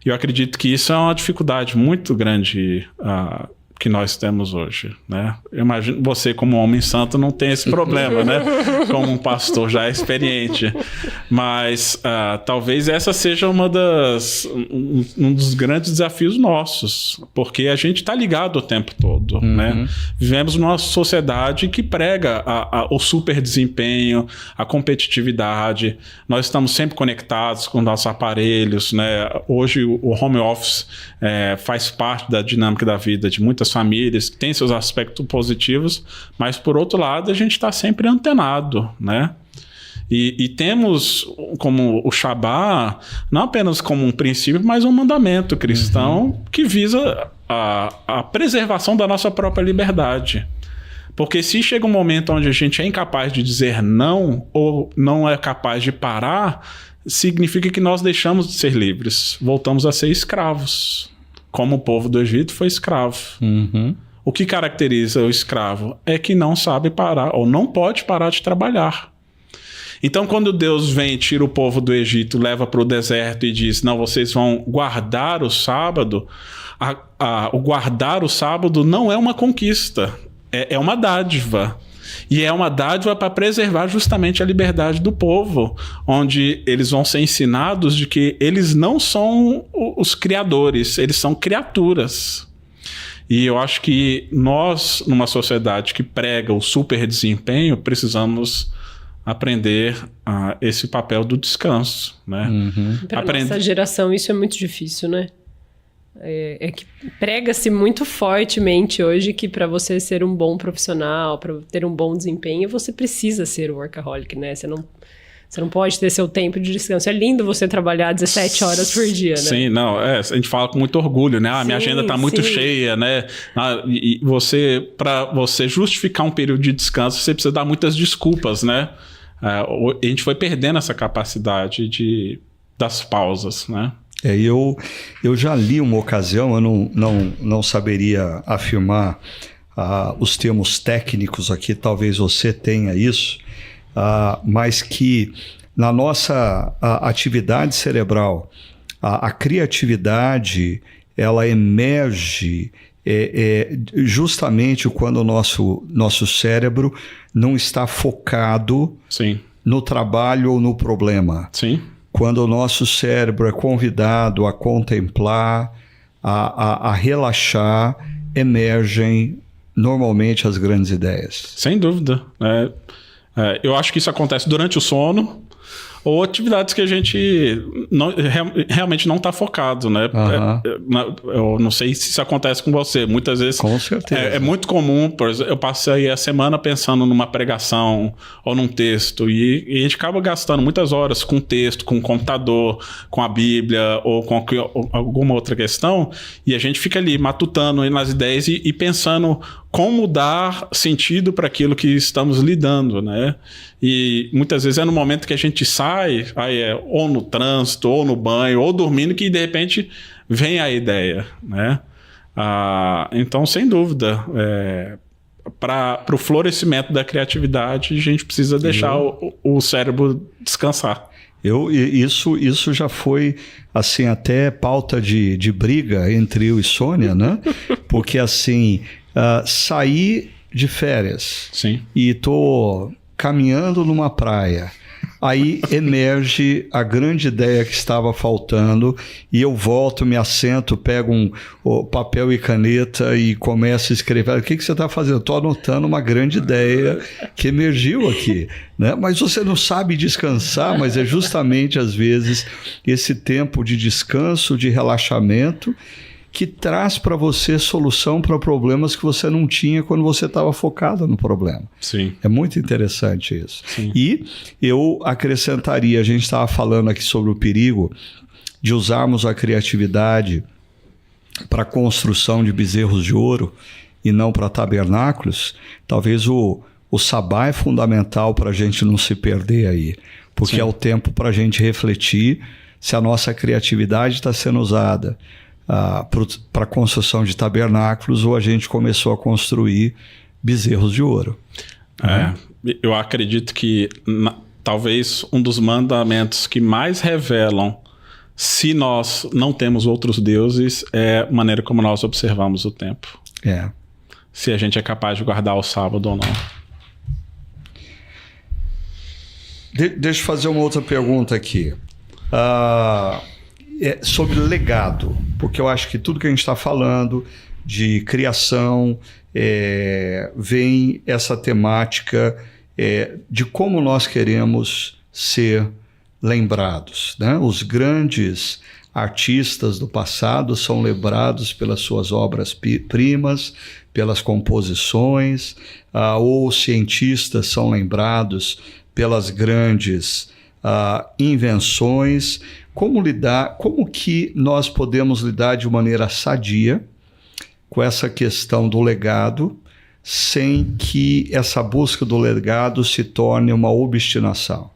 Speaker 2: E eu acredito que isso é uma dificuldade muito grande que nós temos hoje, né? Eu imagino você, como homem santo, não tem esse problema, né? Como um pastor já experiente. Mas talvez essa seja um dos grandes desafios nossos, porque a gente está ligado o tempo todo, né? Vivemos numa sociedade que prega o super desempenho, a competitividade. Nós estamos sempre conectados com nossos aparelhos, né? Hoje o home office faz parte da dinâmica da vida de muitas famílias, que tem seus aspectos positivos, mas por outro lado a gente está sempre antenado, né? E temos como o Shabá, não apenas como um princípio, mas um mandamento cristão que visa a preservação da nossa própria liberdade. Porque se chega um momento onde a gente é incapaz de dizer não, ou não é capaz de parar, significa que nós deixamos de ser livres. Voltamos a ser escravos, como o povo do Egito foi escravo. O que caracteriza o escravo é que não sabe parar, ou não pode parar de trabalhar. Então, quando Deus vem, tira o povo do Egito, leva para o deserto e diz, não, vocês vão guardar o sábado, o guardar o sábado não é uma conquista, é uma dádiva. E é uma dádiva para preservar justamente a liberdade do povo, onde eles vão ser ensinados de que eles não são os criadores, eles são criaturas. E eu acho que nós, numa sociedade que prega o super desempenho, precisamos aprender esse papel do descanso, né?
Speaker 3: Para nossa geração isso é muito difícil, né? É que prega-se muito fortemente hoje que para você ser um bom profissional, para ter um bom desempenho, você precisa ser um workaholic, né? Você não pode ter seu tempo de descanso. É lindo você trabalhar 17 horas por dia, né?
Speaker 2: Sim, não, a gente fala com muito orgulho, né? Minha agenda está muito cheia, né? E para você justificar um período de descanso, você precisa dar muitas desculpas, né? A gente foi perdendo essa capacidade das pausas, né?
Speaker 1: Eu já li uma ocasião, eu não saberia afirmar os termos técnicos aqui, talvez você tenha isso, mas que na nossa atividade cerebral, a criatividade, ela emerge justamente quando o nosso cérebro não está focado
Speaker 2: Sim.
Speaker 1: no trabalho ou no problema.
Speaker 2: Sim.
Speaker 1: Quando o nosso cérebro é convidado a contemplar, a relaxar, emergem normalmente as grandes ideias.
Speaker 2: Sem dúvida. Eu acho que isso acontece durante o sono ou atividades que a gente realmente não está focado, né? Eu não sei se isso acontece com você. Muitas vezes
Speaker 1: com certeza.
Speaker 2: É muito comum, por exemplo, eu passei a semana pensando numa pregação ou num texto e a gente acaba gastando muitas horas com texto, com o computador, com a Bíblia ou com alguma outra questão e a gente fica ali matutando nas ideias e pensando como dar sentido para aquilo que estamos lidando, né? E muitas vezes é no momento que a gente sai, ou no trânsito, ou no banho, ou dormindo, que de repente vem a ideia, né? Então, sem dúvida, para o florescimento da criatividade, a gente precisa deixar o cérebro descansar.
Speaker 1: Isso já foi assim até pauta de briga entre eu e Sônia, né? Porque assim, saí de férias.
Speaker 2: Sim.
Speaker 1: E estou caminhando numa praia. Aí emerge a grande ideia que estava faltando e eu volto, me assento, pego papel e caneta e começo a escrever. O que você está fazendo? Estou anotando uma grande ideia que emergiu aqui, né? Mas você não sabe descansar, mas é justamente às vezes esse tempo de descanso, de relaxamento que traz para você solução para problemas que você não tinha quando você estava focado no problema.
Speaker 2: Sim.
Speaker 1: É muito interessante isso.
Speaker 2: Sim.
Speaker 1: E eu acrescentaria, a gente estava falando aqui sobre o perigo de usarmos a criatividade para a construção de bezerros de ouro e não para tabernáculos. Talvez o sabá é fundamental para a gente não se perder aí, porque é o tempo para a gente refletir se a nossa criatividade está sendo usada para a construção de tabernáculos ou a gente começou a construir bezerros de ouro.
Speaker 2: Eu acredito que talvez um dos mandamentos que mais revelam se nós não temos outros deuses é a maneira como nós observamos o tempo. Se a gente é capaz de guardar o sábado ou não.
Speaker 1: Deixa eu fazer uma outra pergunta aqui. Sobre legado, porque eu acho que tudo que a gente está falando de criação, vem essa temática de como nós queremos ser lembrados, né? Os grandes artistas do passado são lembrados pelas suas obras-primas, pelas composições, ou cientistas são lembrados pelas grandes invenções. Como que nós podemos lidar de maneira sadia com essa questão do legado, sem que essa busca do legado se torne uma obstinação?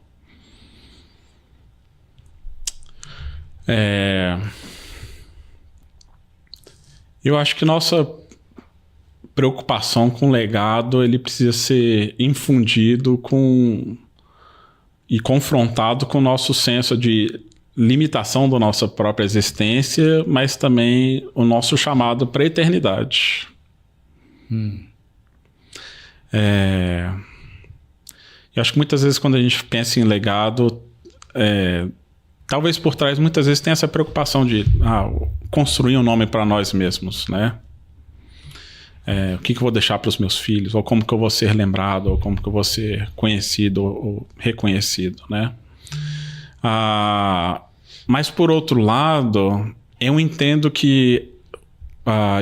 Speaker 2: Eu acho que nossa preocupação com o legado, ele precisa ser infundido e confrontado com o nosso senso de limitação da nossa própria existência, mas também o nosso chamado para a eternidade. Eu acho que muitas vezes quando a gente pensa em legado, talvez por trás muitas vezes tem essa preocupação de construir um nome para nós mesmos, né? O que eu vou deixar para os meus filhos, ou como que eu vou ser lembrado, ou como que eu vou ser conhecido ou reconhecido, né? Mas por outro lado, eu entendo que,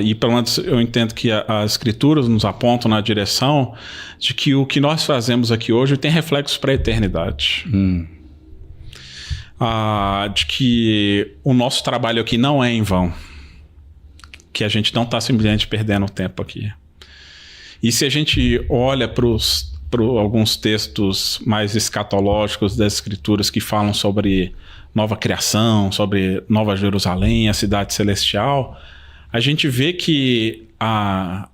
Speaker 2: e pelo menos eu entendo que as escrituras nos apontam na direção de que o que nós fazemos aqui hoje tem reflexos para a eternidade. De que o nosso trabalho aqui não é em vão, que a gente não está simplesmente perdendo tempo aqui. E se a gente olha para alguns textos mais escatológicos das escrituras que falam sobre nova criação, sobre Nova Jerusalém, a cidade celestial, a gente vê que há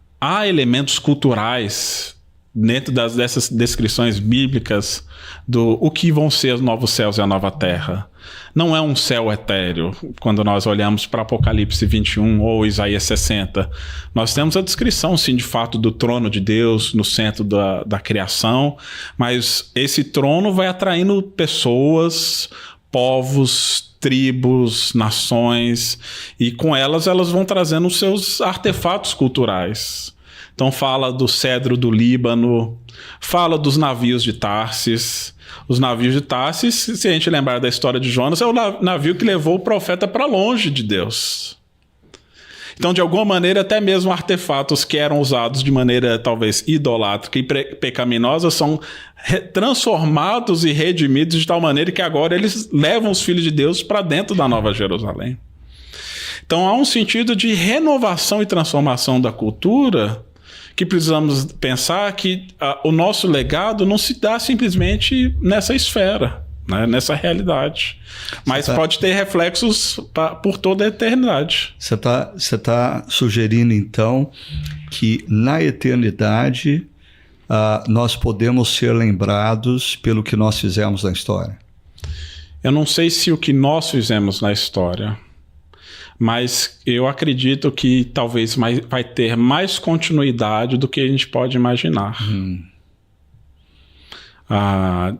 Speaker 2: elementos culturais dentro dessas descrições bíblicas do o que vão ser os novos céus e a nova terra. Não é um céu etéreo. Quando nós olhamos para Apocalipse 21 ou Isaías 60, nós temos a descrição, sim, de fato, do trono de Deus no centro da criação, mas esse trono vai atraindo pessoas, povos, tribos, nações, e com elas vão trazendo os seus artefatos culturais. Então fala do cedro do Líbano, fala dos navios de Tarsis. Os navios de Tarsis, se a gente lembrar da história de Jonas, é o navio que levou o profeta para longe de Deus. Então, de alguma maneira, até mesmo artefatos que eram usados de maneira talvez idolátrica e pecaminosa são transformados e redimidos de tal maneira que agora eles levam os filhos de Deus para dentro da Nova Jerusalém. Então, há um sentido de renovação e transformação da cultura que precisamos pensar que o nosso legado não se dá simplesmente nessa esfera, né, nessa realidade, mas pode ter reflexos por toda a eternidade.
Speaker 1: Você tá sugerindo, então, que na eternidade nós podemos ser lembrados pelo que nós fizemos na história?
Speaker 2: Eu não sei se o que nós fizemos na história, mas eu acredito que talvez vai ter mais continuidade do que a gente pode imaginar.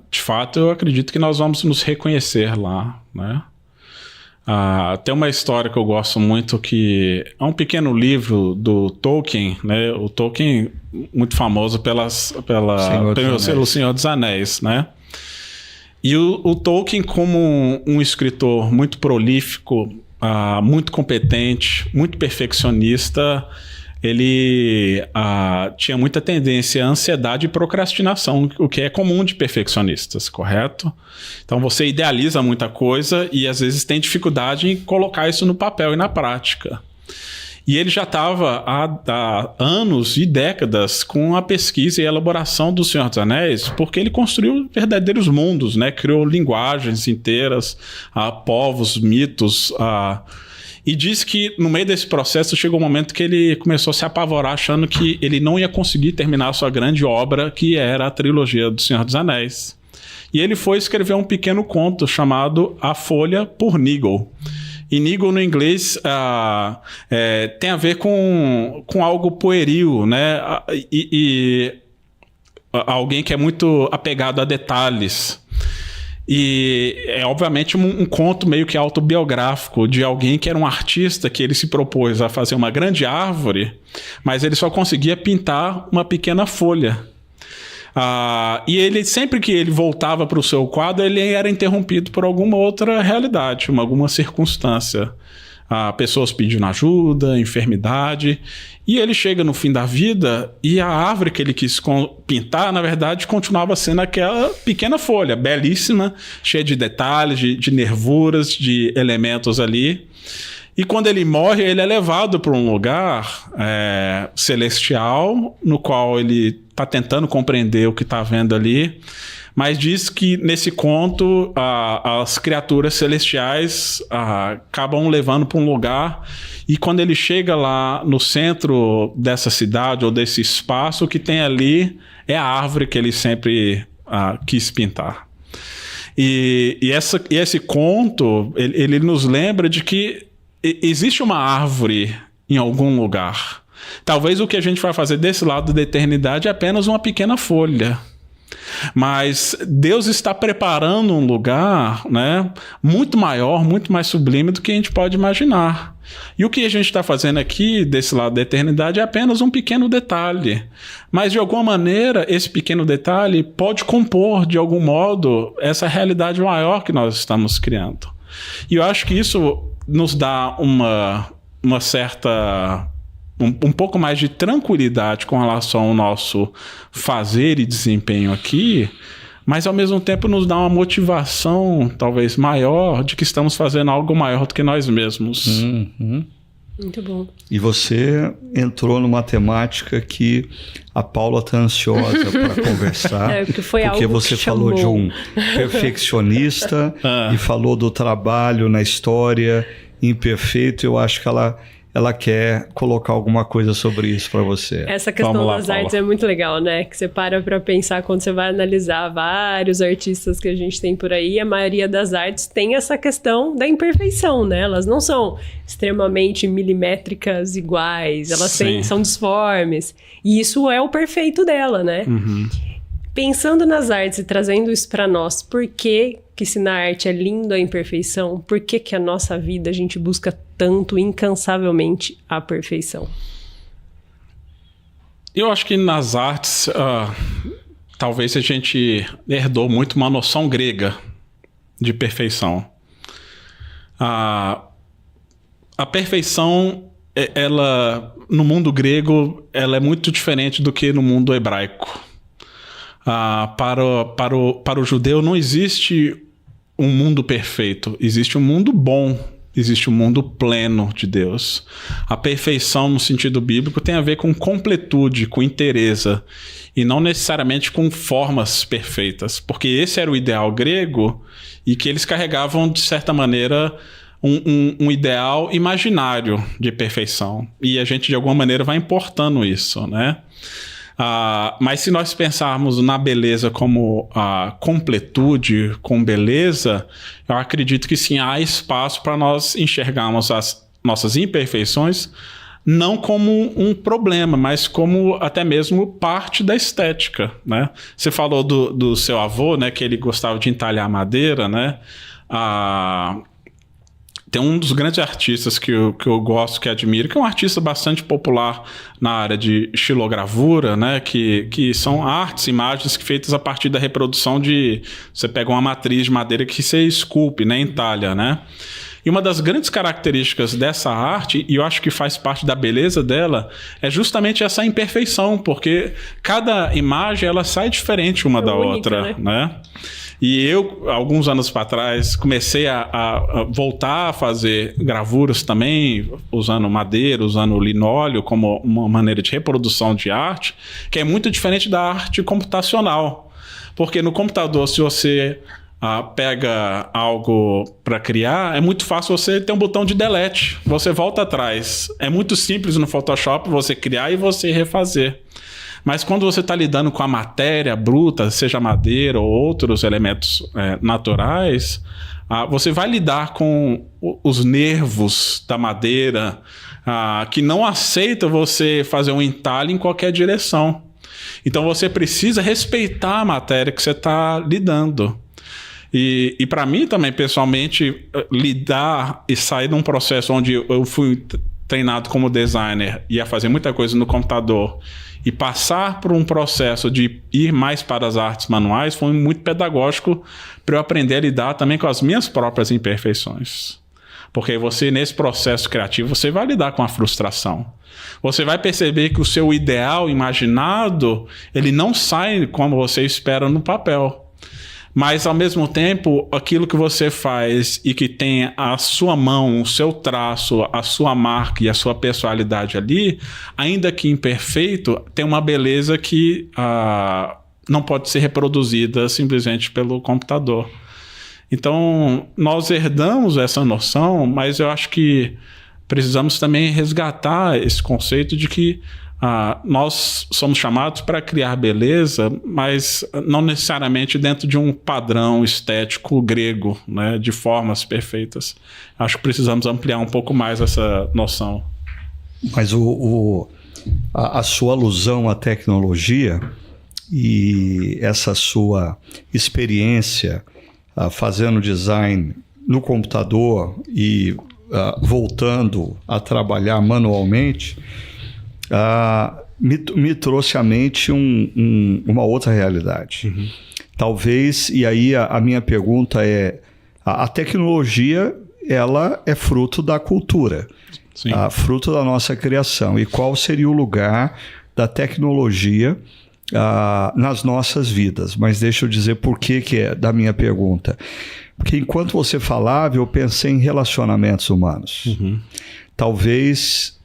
Speaker 2: De fato, eu acredito que nós vamos nos reconhecer lá, né? Tem uma história que eu gosto muito, que é um pequeno livro do Tolkien, né? O Tolkien, muito famoso pelo Senhor dos Anéis, né? E o Tolkien, como um escritor muito prolífico, muito competente, muito perfeccionista, ele tinha muita tendência à ansiedade e procrastinação, o que é comum de perfeccionistas, correto? Então você idealiza muita coisa e às vezes tem dificuldade em colocar isso no papel e na prática. E ele já estava há anos e décadas com a pesquisa e a elaboração do Senhor dos Anéis, porque ele construiu verdadeiros mundos, né? Criou linguagens inteiras, povos, mitos, e diz que no meio desse processo chegou um momento que ele começou a se apavorar, achando que ele não ia conseguir terminar a sua grande obra, que era a trilogia do Senhor dos Anéis. E ele foi escrever um pequeno conto chamado A Folha por Nigel. E Nigel, no inglês, tem a ver com algo pueril, né? E alguém que é muito apegado a detalhes. E é, obviamente, um conto meio que autobiográfico de alguém que era um artista, que ele se propôs a fazer uma grande árvore, mas ele só conseguia pintar uma pequena folha. E ele, sempre que ele voltava para o seu quadro, ele era interrompido por alguma outra realidade, alguma circunstância. pessoas pedindo ajuda, enfermidade. E ele chega no fim da vida e a árvore que ele quis pintar, na verdade, continuava sendo aquela pequena folha, belíssima, cheia de detalhes, de nervuras, de elementos ali. E quando ele morre, ele é levado para um lugar celestial, no qual ele está tentando compreender o que está vendo ali. Mas diz que nesse conto as criaturas celestiais acabam levando para um lugar, e quando ele chega lá no centro dessa cidade ou desse espaço, o que tem ali é a árvore que ele sempre quis pintar. E esse conto, ele nos lembra de que existe uma árvore em algum lugar. Talvez o que a gente vai fazer desse lado da eternidade é apenas uma pequena folha. Mas Deus está preparando um lugar, né, muito maior, muito mais sublime do que a gente pode imaginar. E o que a gente está fazendo aqui, desse lado da eternidade, é apenas um pequeno detalhe. Mas, de alguma maneira, esse pequeno detalhe pode compor, de algum modo, essa realidade maior que nós estamos criando. E eu acho que isso nos dá uma certa... Um pouco mais de tranquilidade com relação ao nosso fazer e desempenho aqui, mas ao mesmo tempo nos dá uma motivação talvez maior de que estamos fazendo algo maior do que nós mesmos.
Speaker 1: Uhum.
Speaker 3: Muito bom.
Speaker 1: E você entrou numa temática que a Paula está ansiosa para conversar, porque você falou de um perfeccionista e falou do trabalho na história imperfeito. Eu acho que ela quer colocar alguma coisa sobre isso para você.
Speaker 3: Essa questão das artes é muito legal, né? Que você para pensar quando você vai analisar vários artistas que a gente tem por aí, a maioria das artes tem essa questão da imperfeição, né? Elas não são extremamente milimétricas iguais, elas são disformes. E isso é o perfeito dela, né? Uhum. Pensando nas artes e trazendo isso para nós, por que se na arte é lindo a imperfeição? Por que a nossa vida a gente busca tanto, incansavelmente, a perfeição?
Speaker 2: Eu acho que nas artes, talvez a gente herdou muito uma noção grega de perfeição. A perfeição, ela, no mundo grego, ela é muito diferente do que no mundo hebraico. Para o judeu não existe um mundo perfeito, existe um mundo bom, existe um mundo pleno de Deus. A perfeição no sentido bíblico tem a ver com completude, com inteireza, e não necessariamente com formas perfeitas, porque esse era o ideal grego e que eles carregavam de certa maneira um ideal imaginário de perfeição, e a gente de alguma maneira vai importando isso, né? Mas se nós pensarmos na beleza como completude, com beleza, eu acredito que sim, há espaço para nós enxergarmos as nossas imperfeições não como um problema, mas como até mesmo parte da estética, né? Você falou do seu avô, né, que ele gostava de entalhar madeira, né? Tem um dos grandes artistas que eu gosto, que admiro, que é um artista bastante popular na área de xilogravura, né? Que são artes, imagens feitas a partir da reprodução de... Você pega uma matriz de madeira que você esculpe, né? Entalha, né? E uma das grandes características dessa arte, e eu acho que faz parte da beleza dela, é justamente essa imperfeição, porque cada imagem ela sai diferente uma da outra, né? E eu, alguns anos para trás, comecei a voltar a fazer gravuras também, usando madeira, usando linóleo como uma maneira de reprodução de arte, que é muito diferente da arte computacional. Porque no computador, se você pega algo para criar, é muito fácil você ter um botão de delete. Você volta atrás. É muito simples no Photoshop você criar e você refazer. Mas quando você está lidando com a matéria bruta, seja madeira ou outros elementos naturais, você vai lidar com os nervos da madeira, que não aceita você fazer um entalhe em qualquer direção. Então você precisa respeitar a matéria que você está lidando. E para mim também, pessoalmente, lidar e sair de um processo onde eu fui treinado como designer e ia fazer muita coisa no computador e passar por um processo de ir mais para as artes manuais foi muito pedagógico para eu aprender a lidar também com as minhas próprias imperfeições. Porque você, nesse processo criativo, você vai lidar com a frustração. Você vai perceber que o seu ideal imaginado, ele não sai como você espera no papel. Mas, ao mesmo tempo, aquilo que você faz e que tem a sua mão, o seu traço, a sua marca e a sua personalidade ali, ainda que imperfeito, tem uma beleza que não pode ser reproduzida simplesmente pelo computador. Então, nós herdamos essa noção, mas eu acho que precisamos também resgatar esse conceito de que nós somos chamados para criar beleza, mas não necessariamente dentro de um padrão estético grego, né, de formas perfeitas. Acho que precisamos ampliar um pouco mais essa noção.
Speaker 1: Mas a sua alusão à tecnologia e essa sua experiência fazendo design no computador e voltando a trabalhar manualmente, me trouxe à mente uma outra realidade. Uhum. Talvez, e aí a minha pergunta é, a tecnologia, ela é fruto da cultura, fruto da nossa criação. E qual seria o lugar da tecnologia nas nossas vidas? Mas deixa eu dizer por que é da minha pergunta. Porque enquanto você falava, eu pensei em relacionamentos humanos. Uhum. Talvez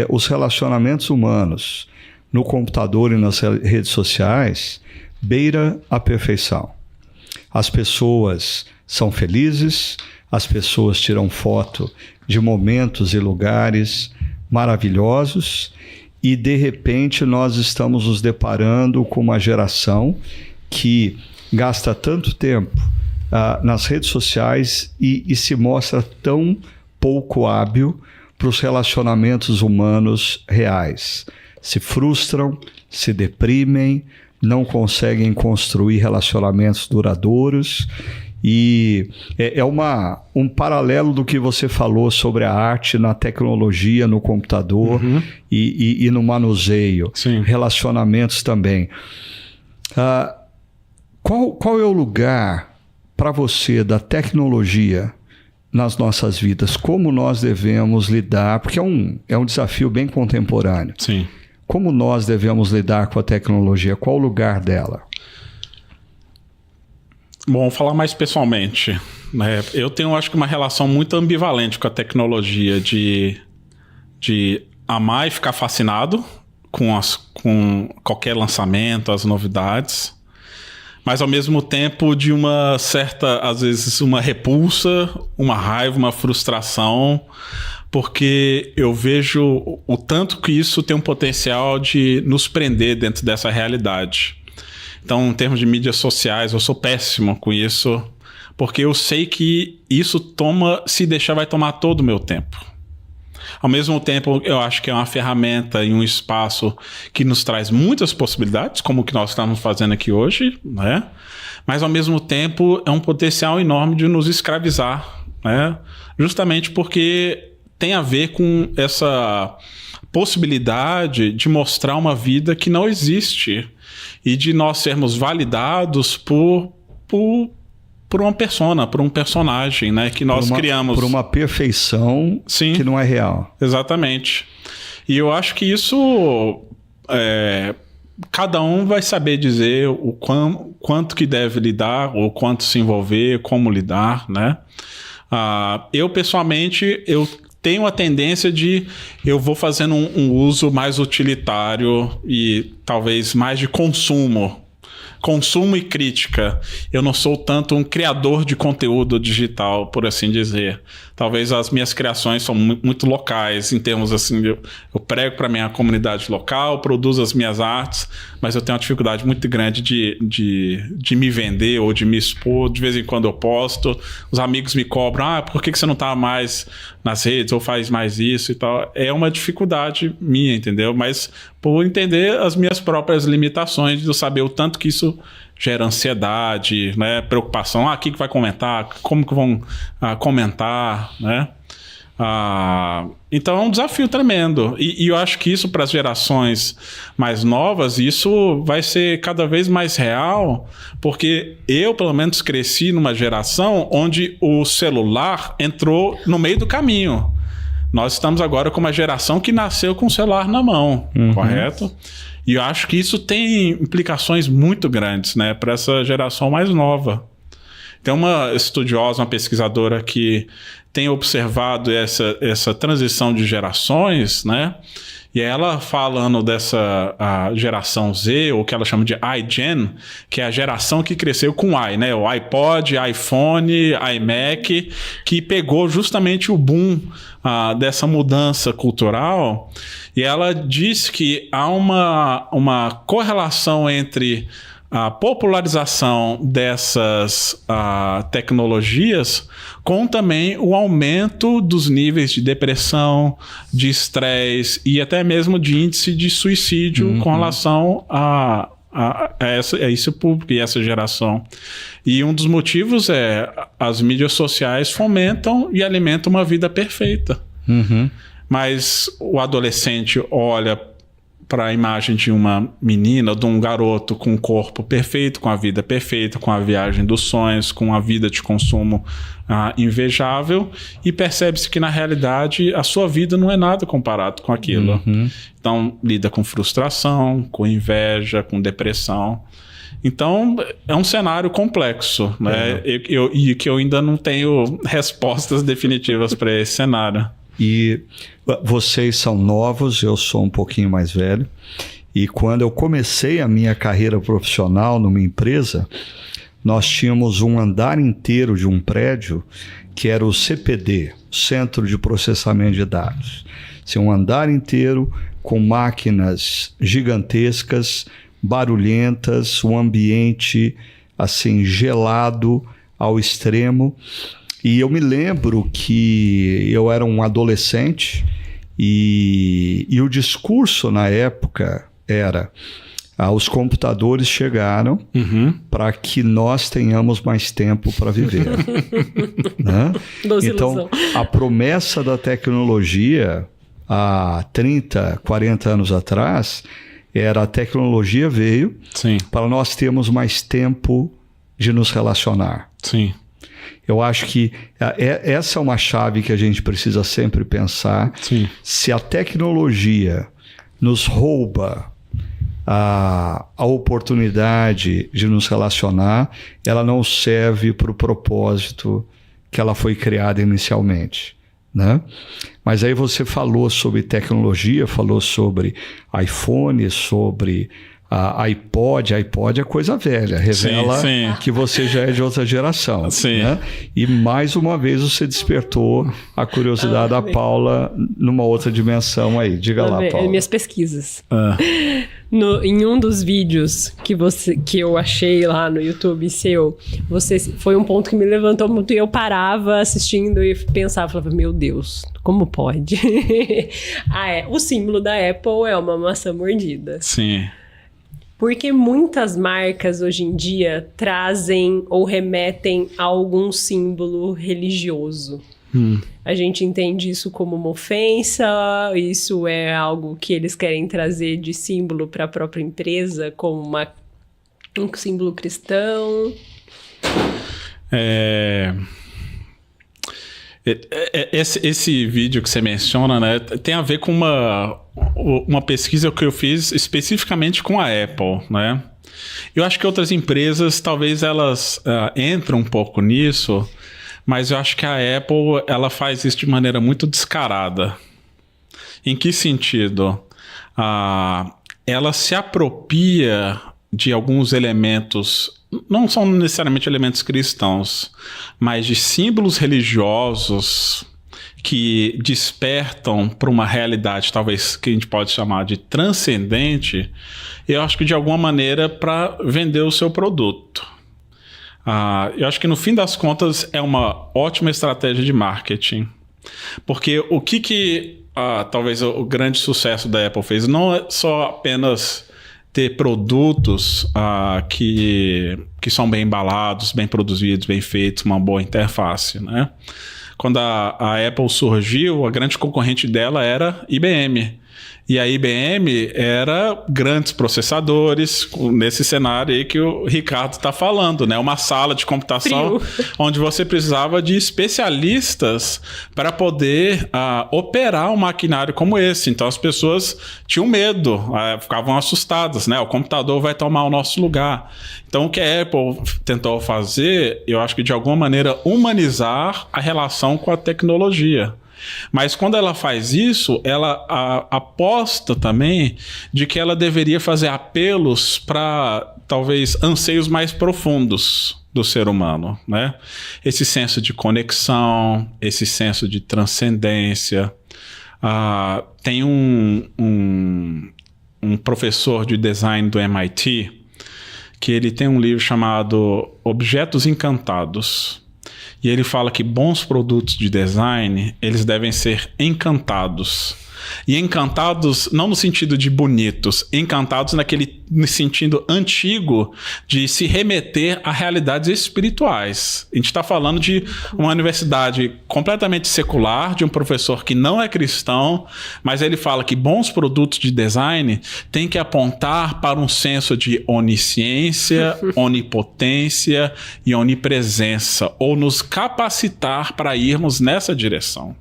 Speaker 1: os relacionamentos humanos no computador e nas redes sociais beira a perfeição. As pessoas são felizes, as pessoas tiram foto de momentos e lugares maravilhosos e, de repente, nós estamos nos deparando com uma geração que gasta tanto tempo nas redes sociais e se mostra tão pouco hábil para os relacionamentos humanos reais. Se frustram, se deprimem, não conseguem construir relacionamentos duradouros. E é um paralelo do que você falou sobre a arte na tecnologia, no computador, uhum, e no manuseio. Sim. Relacionamentos também. Qual é o lugar para você da tecnologia nas nossas vidas? Como nós devemos lidar? Porque é um desafio bem contemporâneo.
Speaker 2: Sim.
Speaker 1: Como nós devemos lidar com a tecnologia? Qual o lugar dela?
Speaker 2: Bom, falar mais pessoalmente, né? Eu tenho, acho que, uma relação muito ambivalente com a tecnologia, de amar e ficar fascinado com qualquer lançamento, as novidades, mas ao mesmo tempo de uma certa, às vezes, uma repulsa, uma raiva, uma frustração, porque eu vejo o tanto que isso tem um potencial de nos prender dentro dessa realidade. Então, em termos de mídias sociais, eu sou péssimo com isso, porque eu sei que isso se deixar, vai tomar todo o meu tempo. Ao mesmo tempo, eu acho que é uma ferramenta e um espaço que nos traz muitas possibilidades, como o que nós estamos fazendo aqui hoje, né? Mas, ao mesmo tempo, é um potencial enorme de nos escravizar, né? Justamente porque tem a ver com essa possibilidade de mostrar uma vida que não existe e de nós sermos validados por uma persona, por um personagem, né, que nós criamos.
Speaker 1: Por uma perfeição. Sim, que não é real.
Speaker 2: Exatamente. E eu acho que isso, cada um vai saber dizer o quanto que deve lidar, ou quanto se envolver, como lidar, né? Eu, pessoalmente, tenho a tendência eu vou fazendo um uso mais utilitário e talvez mais de consumo e crítica. Eu não sou tanto um criador de conteúdo digital, por assim dizer. Talvez as minhas criações são muito locais, em termos assim, eu prego para a minha comunidade local, produzo as minhas artes, mas eu tenho uma dificuldade muito grande de me vender ou de me expor. De vez em quando eu posto, os amigos me cobram, por que você não está mais nas redes ou faz mais isso e tal? É uma dificuldade minha, entendeu? Mas por entender as minhas próprias limitações, de eu saber o tanto que isso gera ansiedade, né? Preocupação, quem que vai comentar, como que vão comentar, né? Então é um desafio tremendo. E eu acho que isso, para as gerações mais novas, isso vai ser cada vez mais real, porque eu, pelo menos, cresci numa geração onde o celular entrou no meio do caminho. Nós estamos agora com uma geração que nasceu com o celular na mão, correto? E eu acho que isso tem implicações muito grandes, né, para essa geração mais nova. Tem uma estudiosa, uma pesquisadora que tem observado essa transição de gerações, né? E ela falando dessa geração Z, ou que ela chama de iGen, que é a geração que cresceu com i, né? O iPod, iPhone, iMac, que pegou justamente o boom dessa mudança cultural. E ela diz que há uma correlação entre a popularização dessas tecnologias com também o aumento dos níveis de depressão, de estresse e até mesmo de índice de suicídio com relação a esse público e essa geração. E um dos motivos é as mídias sociais fomentam e alimentam uma vida perfeita. Mas o adolescente olha para a imagem de uma menina, de um garoto com um corpo perfeito, com a vida perfeita, com a viagem dos sonhos, com a vida de consumo invejável, e percebe-se que na realidade a sua vida não é nada comparado com aquilo. Então lida com frustração, com inveja, com depressão. Então é um cenário complexo, né? E que eu ainda não tenho respostas definitivas para esse cenário.
Speaker 1: E vocês são novos, eu sou um pouquinho mais velho. E quando eu comecei a minha carreira profissional numa empresa, nós tínhamos um andar inteiro de um prédio que era o CPD, Centro de Processamento de Dados. Assim, um andar inteiro com máquinas gigantescas, barulhentas, um ambiente assim gelado ao extremo. E eu me lembro que eu era um adolescente e o discurso na época era: os computadores chegaram para que nós tenhamos mais tempo para viver. Né? Então, a promessa da tecnologia há 30, 40 anos atrás era: a tecnologia veio para nós termos mais tempo de nos relacionar.
Speaker 2: Sim.
Speaker 1: Eu acho que essa é uma chave que a gente precisa sempre pensar.
Speaker 2: Sim.
Speaker 1: Se a tecnologia nos rouba a oportunidade de nos relacionar, ela não serve para o propósito que ela foi criada inicialmente, né? Mas aí você falou sobre tecnologia, falou sobre iPhone, sobre iPod é coisa velha, revela que você já é de outra geração. Né? E mais uma vez você despertou a curiosidade da Paula numa outra dimensão aí. Diga lá, Paula.
Speaker 3: Minhas pesquisas. Em um dos vídeos que eu achei lá no YouTube seu, foi um ponto que me levantou muito e eu parava assistindo e pensava, falava, meu Deus, como pode? O símbolo da Apple é uma maçã mordida.
Speaker 2: Sim.
Speaker 3: Porque muitas marcas hoje em dia trazem ou remetem a algum símbolo religioso. A gente entende isso como uma ofensa, isso é algo que eles querem trazer de símbolo para a própria empresa, como um símbolo cristão.
Speaker 2: Esse vídeo que você menciona, né, tem a ver com uma pesquisa que eu fiz especificamente com a Apple, né? Eu acho que outras empresas, talvez elas entram um pouco nisso, mas eu acho que a Apple, ela faz isso de maneira muito descarada. Em que sentido? Ela se apropria de alguns elementos, não são necessariamente elementos cristãos, mas de símbolos religiosos que despertam para uma realidade, talvez que a gente pode chamar de transcendente, eu acho que de alguma maneira para vender o seu produto. Eu acho que no fim das contas é uma ótima estratégia de marketing, porque o que talvez o grande sucesso da Apple fez não é só apenas ter produtos que são bem embalados, bem produzidos, bem feitos, uma boa interface, né? quando a Apple surgiu, a grande concorrente dela era IBM. E a IBM era grandes processadores, nesse cenário aí que o Ricardo está falando, né? Uma sala de computação onde você precisava de especialistas para poder operar um maquinário como esse. Então as pessoas tinham medo, ficavam assustadas, né? O computador vai tomar o nosso lugar. Então o que a Apple tentou fazer, eu acho que de alguma maneira humanizar a relação com a tecnologia. Mas quando ela faz isso, ela aposta também de que ela deveria fazer apelos para, talvez, anseios mais profundos do ser humano, né? Esse senso de conexão, esse senso de transcendência. Tem um professor de design do MIT que ele tem um livro chamado Objetos Encantados. E ele fala que bons produtos de design, eles devem ser encantados. E encantados não no sentido de bonitos, encantados no sentido antigo de se remeter a realidades espirituais. A gente está falando de uma universidade completamente secular, de um professor que não é cristão, mas ele fala que bons produtos de design têm que apontar para um senso de onisciência, onipotência e onipresença, ou nos capacitar para irmos nessa direção.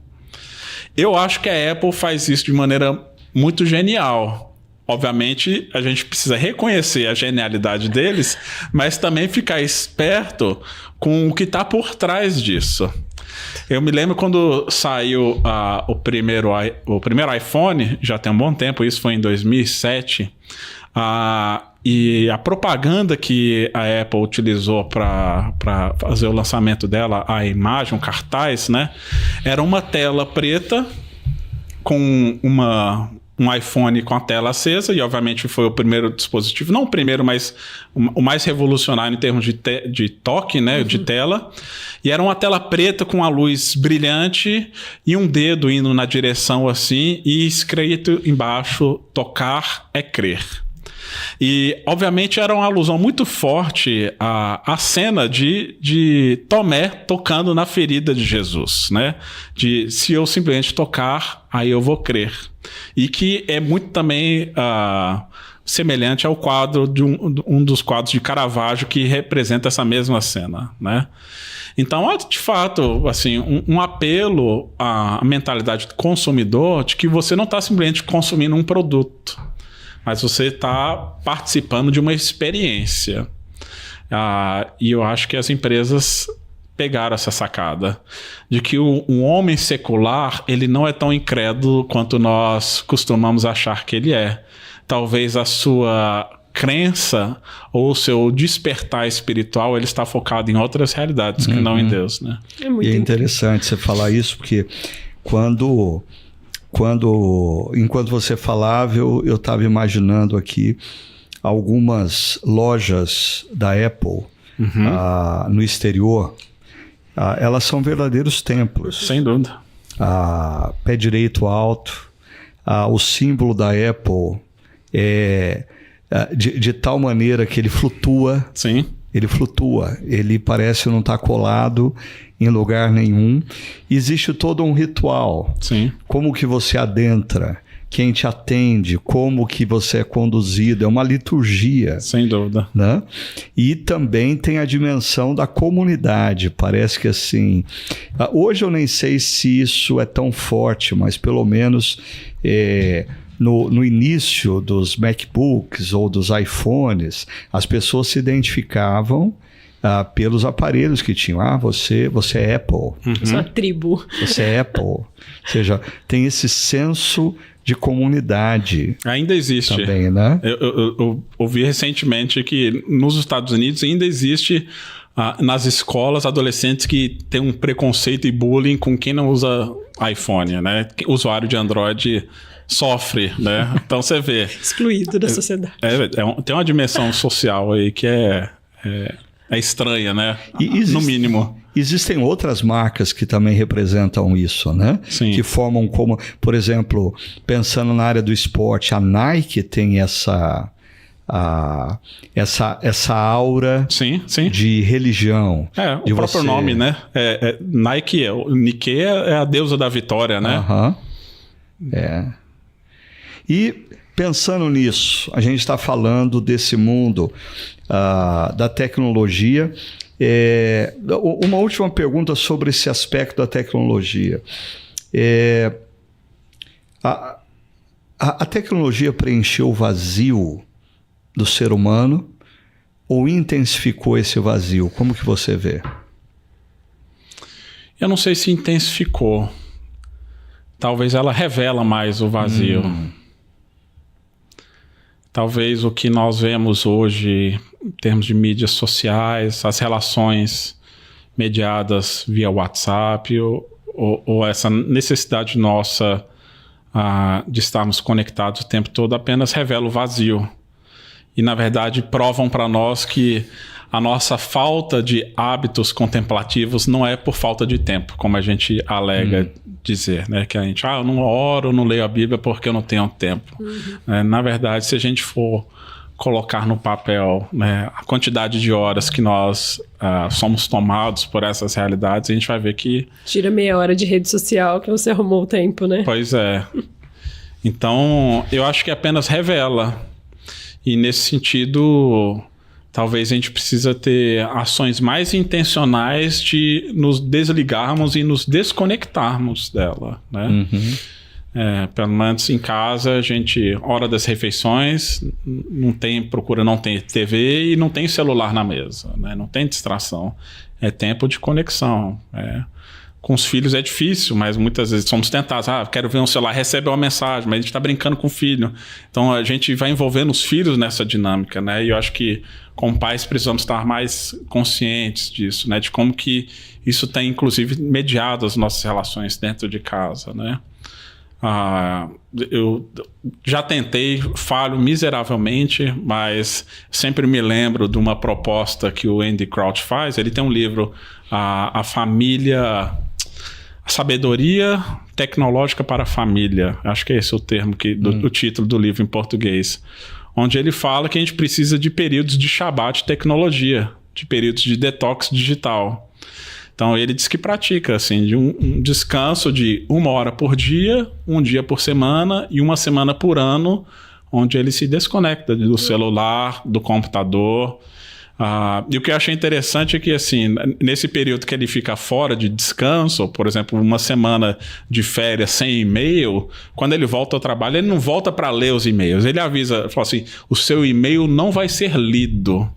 Speaker 2: Eu acho que a Apple faz isso de maneira muito genial. Obviamente, a gente precisa reconhecer a genialidade deles, mas também ficar esperto com o que está por trás disso. Eu me lembro quando saiu o primeiro iPhone, já tem um bom tempo, isso foi em 2007, e a propaganda que a Apple utilizou para fazer o lançamento dela, a imagem, um cartaz, né? Era uma tela preta com um iPhone com a tela acesa, e obviamente foi o primeiro dispositivo, não o primeiro, mas o mais revolucionário em termos de toque, né? De tela. E era uma tela preta com a luz brilhante e um dedo indo na direção assim, e escrito embaixo: tocar é crer. E, obviamente, era uma alusão muito forte à cena de Tomé tocando na ferida de Jesus, né? De se eu simplesmente tocar, aí eu vou crer. E que é muito também semelhante ao quadro de um dos quadros de Caravaggio que representa essa mesma cena, né? Então, de fato, assim, um apelo à mentalidade do consumidor de que você não está simplesmente consumindo um produto, mas você está participando de uma experiência. E eu acho que as empresas pegaram essa sacada de que um homem secular, ele não é tão incrédulo quanto nós costumamos achar que ele é. Talvez a sua crença ou o seu despertar espiritual, ele está focado em outras realidades que não em Deus, né?
Speaker 1: E é interessante você falar isso, porque enquanto você falava, eu estava imaginando aqui algumas lojas da Apple no exterior. Elas são verdadeiros templos.
Speaker 2: Sem dúvida.
Speaker 1: Pé direito alto. O símbolo da Apple é de tal maneira que ele flutua.
Speaker 2: Sim.
Speaker 1: Ele flutua. Ele parece não estar colado em lugar nenhum. Existe todo um ritual.
Speaker 2: Sim.
Speaker 1: Como que você adentra, quem te atende, como que você é conduzido. É uma liturgia.
Speaker 2: Sem dúvida.
Speaker 1: Né? E também tem a dimensão da comunidade. Parece que assim... Hoje eu nem sei se isso é tão forte, mas pelo menos... No início dos MacBooks ou dos iPhones, as pessoas se identificavam pelos aparelhos que tinham. Você é Apple.
Speaker 3: Isso é uma tribo.
Speaker 1: Você é Apple. Ou seja, tem esse senso de comunidade.
Speaker 2: Ainda existe.
Speaker 1: Também, né?
Speaker 2: Eu ouvi recentemente que nos Estados Unidos ainda existe nas escolas adolescentes que tem um preconceito e bullying com quem não usa iPhone, né? O usuário de Android sofre, né? Então você vê.
Speaker 3: Excluído da sociedade.
Speaker 2: Tem uma dimensão social aí que é estranha, né? No mínimo.
Speaker 1: Existem outras marcas que também representam isso, né?
Speaker 2: Sim.
Speaker 1: Que formam como, por exemplo, pensando na área do esporte, a Nike tem essa essa aura
Speaker 2: sim.
Speaker 1: de religião.
Speaker 2: O próprio nome, né? Nike, Nike é a deusa da vitória, né?
Speaker 1: E pensando nisso, a gente está falando desse mundo da tecnologia. Uma última pergunta sobre esse aspecto da tecnologia. A tecnologia preencheu o vazio do ser humano ou intensificou esse vazio? Como que você vê?
Speaker 2: Eu não sei se intensificou. Talvez ela revela mais o vazio. Talvez o que nós vemos hoje em termos de mídias sociais, as relações mediadas via WhatsApp ou essa necessidade nossa de estarmos conectados o tempo todo apenas revela o vazio. E, na verdade, provam para nós que a nossa falta de hábitos contemplativos não é por falta de tempo, como a gente alega dizer, né? Que a gente, eu não oro, não leio a Bíblia porque eu não tenho tempo. Na verdade, se a gente for colocar no papel, né, a quantidade de horas que nós somos tomados por essas realidades, a gente vai ver que...
Speaker 3: Tira meia hora de rede social que você arrumou o tempo, né?
Speaker 2: Pois é. Então, eu acho que apenas revela. E nesse sentido, talvez a gente precisa ter ações mais intencionais de nos desligarmos e nos desconectarmos dela, né? Pelo menos em casa, a gente, hora das refeições, procura não ter TV e não tem celular na mesa, né? Não tem distração. É tempo de conexão. Com os filhos é difícil, mas muitas vezes somos tentados. Quero ver um celular, recebe uma mensagem, mas a gente está brincando com o filho. Então a gente vai envolvendo os filhos nessa dinâmica, né? E eu acho que como pais precisamos estar mais conscientes disso, né? De como que isso tem inclusive mediado as nossas relações dentro de casa, né? Eu já tentei, falho miseravelmente, mas sempre me lembro de uma proposta que o Andy Crouch faz. Ele tem um livro, A Sabedoria Tecnológica para a Família. Acho que é esse o termo, o título do livro em português. Onde ele fala que a gente precisa de períodos de Shabbat de tecnologia, de períodos de detox digital. Então ele diz que pratica assim, de um descanso de 1 hora por dia, 1 dia por semana e 1 semana por ano, onde ele se desconecta do celular, do computador. E o que eu achei interessante é que assim, nesse período que ele fica fora de descanso, por exemplo, 1 semana de férias sem e-mail, quando ele volta ao trabalho, ele não volta para ler os e-mails. Ele avisa, fala assim, o seu e-mail não vai ser lido,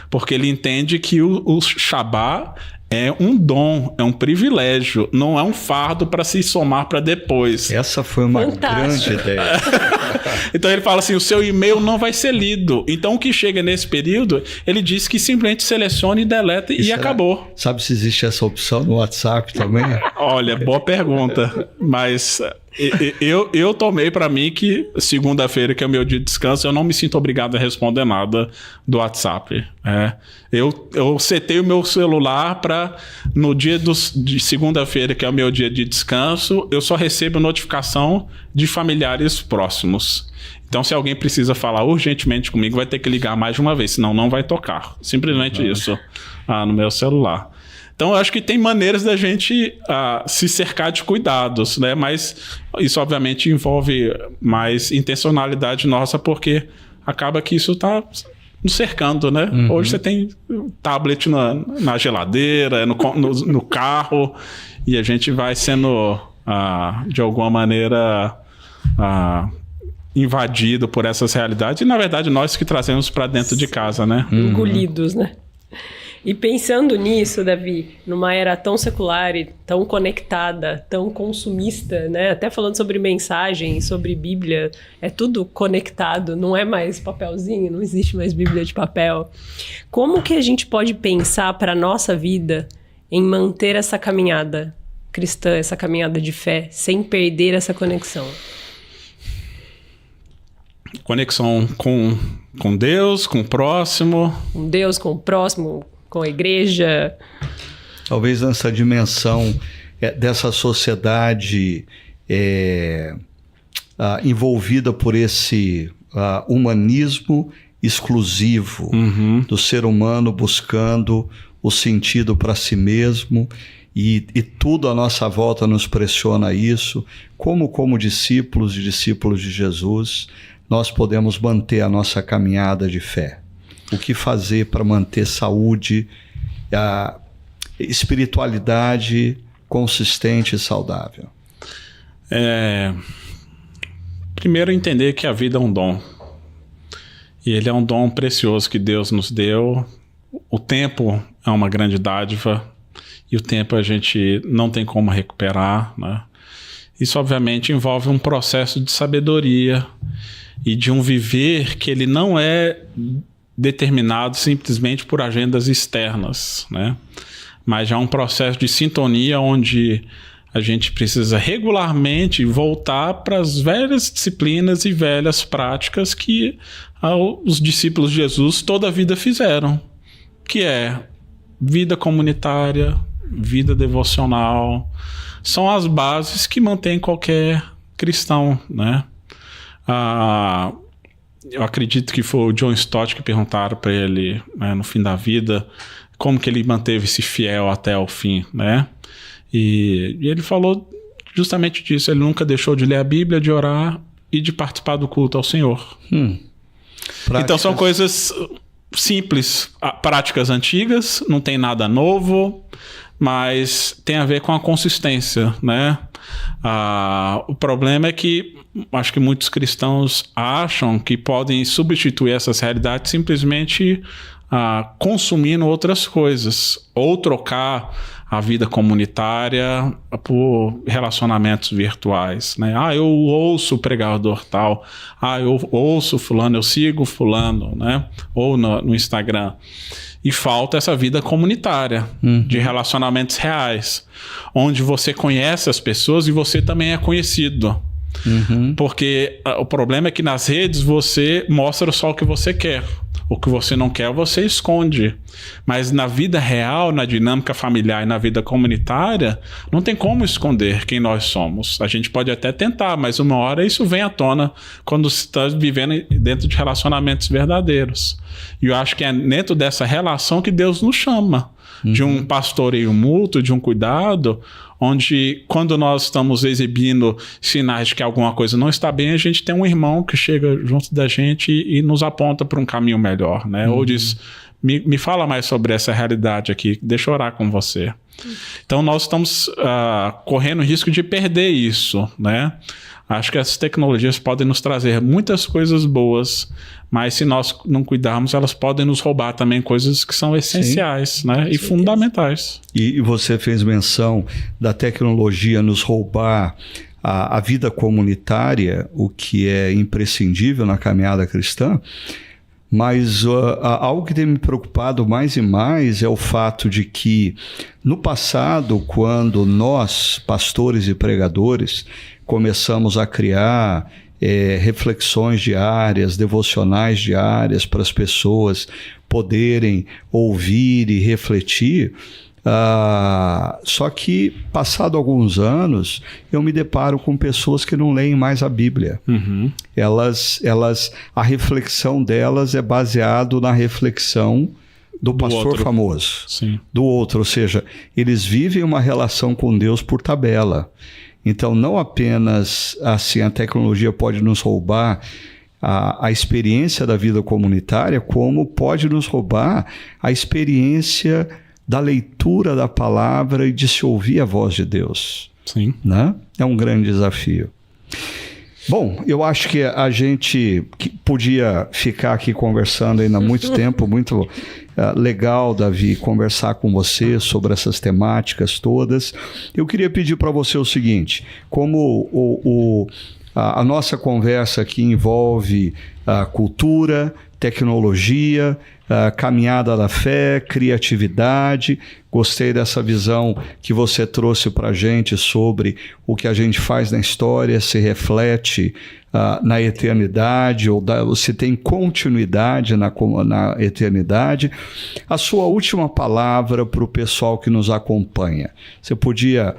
Speaker 2: porque ele entende que o Shabbat é um dom, é um privilégio, não é um fardo para se somar para depois.
Speaker 1: Essa foi uma grande ideia.
Speaker 2: Então ele fala assim, o seu e-mail não vai ser lido. Então o que chega nesse período, ele diz que simplesmente selecione e deleta e acabou.
Speaker 1: Sabe se existe essa opção no WhatsApp também?
Speaker 2: Olha, boa pergunta. Mas eu tomei para mim que segunda-feira, que é o meu dia de descanso, eu não me sinto obrigado a responder nada do WhatsApp. Eu setei o meu celular para no dia de segunda-feira, que é o meu dia de descanso, eu só recebo notificação de familiares próximos. Então, se alguém precisa falar urgentemente comigo, vai ter que ligar mais de uma vez, senão não vai tocar. Simplesmente isso no meu celular. Então, eu acho que tem maneiras da gente se cercar de cuidados, né? Mas isso, obviamente, envolve mais intencionalidade nossa, porque acaba que isso está nos cercando, né? Hoje você tem tablet na geladeira, no carro, e a gente vai sendo, de alguma maneira, invadido por essas realidades. E, na verdade, nós que trazemos para dentro de casa, né?
Speaker 3: Engolidos, né? E pensando nisso, Davi, numa era tão secular e tão conectada, tão consumista, né? Até falando sobre mensagem, sobre Bíblia, é tudo conectado, não é mais papelzinho, não existe mais Bíblia de papel. Como que a gente pode pensar para a nossa vida em manter essa caminhada cristã, essa caminhada de fé, sem perder essa conexão?
Speaker 2: Conexão com Deus, com o próximo.
Speaker 3: Com Deus, com o próximo, com a igreja.
Speaker 1: Talvez nessa dimensão dessa sociedade envolvida por esse humanismo exclusivo, do ser humano buscando o sentido para si mesmo, e tudo à nossa volta nos pressiona a isso. Como discípulos e discípulos de Jesus, nós podemos manter a nossa caminhada de fé? O que fazer para manter saúde, a espiritualidade consistente e saudável?
Speaker 2: Primeiro, entender que a vida é um dom. E ele é um dom precioso que Deus nos deu. O tempo é uma grande dádiva, e o tempo a gente não tem como recuperar, né? Isso, obviamente, envolve um processo de sabedoria e de um viver que ele não é determinado simplesmente por agendas externas, né? Mas já é um processo de sintonia onde a gente precisa regularmente voltar para as velhas disciplinas e velhas práticas que os discípulos de Jesus toda a vida fizeram, que é vida comunitária, vida devocional. São as bases que mantêm qualquer cristão, né? Eu acredito que foi o John Stott que perguntaram para ele, né, no fim da vida, como que ele manteve-se fiel até o fim, né? E ele falou justamente disso. Ele nunca deixou de ler a Bíblia, de orar e de participar do culto ao Senhor. Então são coisas simples, práticas antigas, não tem nada novo, mas tem a ver com a consistência, né? O problema é que acho que muitos cristãos acham que podem substituir essas realidades simplesmente consumindo outras coisas, ou trocar a vida comunitária por relacionamentos virtuais, né? Eu ouço o pregador tal, eu ouço fulano, eu sigo fulano, né? Ou no Instagram. E falta essa vida comunitária, de relacionamentos reais, onde você conhece as pessoas e você também é conhecido. Porque o problema é que nas redes você mostra só o que você quer. O que você não quer, você esconde. Mas na vida real, na dinâmica familiar e na vida comunitária, não tem como esconder quem nós somos. A gente pode até tentar, mas uma hora isso vem à tona quando se está vivendo dentro de relacionamentos verdadeiros. E eu acho que é dentro dessa relação que Deus nos chama. De um pastoreio mútuo, de um cuidado, onde quando nós estamos exibindo sinais de que alguma coisa não está bem, a gente tem um irmão que chega junto da gente e nos aponta para um caminho melhor, né? Ou diz, me fala mais sobre essa realidade aqui, deixa eu orar com você. Então nós estamos correndo o risco de perder isso, né? Acho que essas tecnologias podem nos trazer muitas coisas boas, mas se nós não cuidarmos, elas podem nos roubar também coisas que são essenciais, né? E fundamentais.
Speaker 1: E você fez menção da tecnologia nos roubar a vida comunitária, o que é imprescindível na caminhada cristã, mas algo que tem me preocupado mais e mais é o fato de que no passado, quando nós, pastores e pregadores, começamos a criar reflexões diárias, devocionais diárias para as pessoas poderem ouvir e refletir. Só que, passado alguns anos, eu me deparo com pessoas que não leem mais a Bíblia. A reflexão delas é baseada na reflexão do pastor outro. Famoso.
Speaker 2: Sim.
Speaker 1: Do outro, ou seja, eles vivem uma relação com Deus por tabela. Então, não apenas assim a tecnologia pode nos roubar a experiência da vida comunitária, como pode nos roubar a experiência da leitura da palavra e de se ouvir a voz de Deus.
Speaker 2: Sim.
Speaker 1: Né? É um grande desafio. Bom, eu acho que a gente podia ficar aqui conversando ainda há muito tempo, muito legal, Davi, conversar com você sobre essas temáticas todas. Eu queria pedir para você o seguinte, como a nossa conversa aqui envolve cultura, tecnologia, caminhada da fé, criatividade. Gostei dessa visão que você trouxe para a gente sobre o que a gente faz na história se reflete na eternidade, ou se tem continuidade na eternidade. A sua última palavra para o pessoal que nos acompanha. Você podia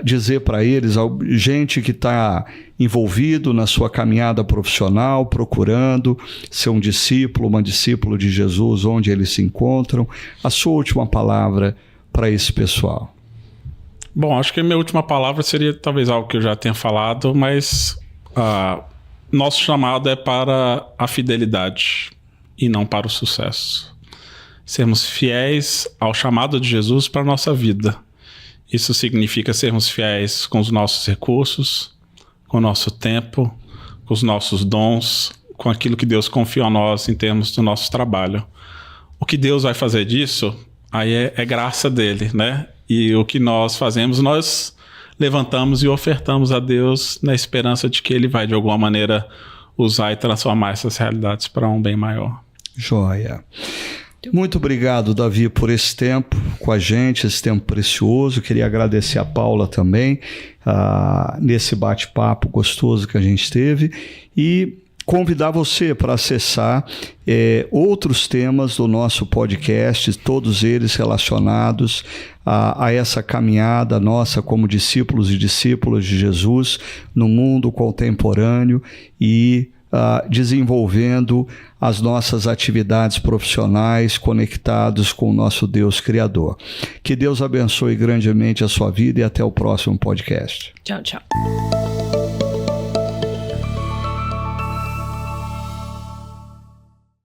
Speaker 1: dizer para eles, gente que está envolvido na sua caminhada profissional, procurando ser um discípulo, uma discípula de Jesus, onde eles se encontram, a sua última palavra para esse pessoal.
Speaker 2: Bom, acho que a minha última palavra seria talvez algo que eu já tenha falado, mas nosso chamado é para a fidelidade e não para o sucesso. Sermos fiéis ao chamado de Jesus para a nossa vida. Isso significa sermos fiéis com os nossos recursos, com o nosso tempo, com os nossos dons, com aquilo que Deus confiou a nós em termos do nosso trabalho. O que Deus vai fazer disso, aí é graça dele, né? E o que nós fazemos, nós levantamos e ofertamos a Deus na esperança de que Ele vai, de alguma maneira, usar e transformar essas realidades para um bem maior.
Speaker 1: Joia. Muito obrigado, Davi, por esse tempo com a gente, esse tempo precioso. Queria agradecer a Paula também, nesse bate-papo gostoso que a gente teve, e convidar você para acessar outros temas do nosso podcast, todos eles relacionados a essa caminhada nossa como discípulos e discípulas de Jesus no mundo contemporâneo e desenvolvendo as nossas atividades profissionais conectados com o nosso Deus Criador. Que Deus abençoe grandemente a sua vida e até o próximo podcast.
Speaker 3: Tchau, tchau.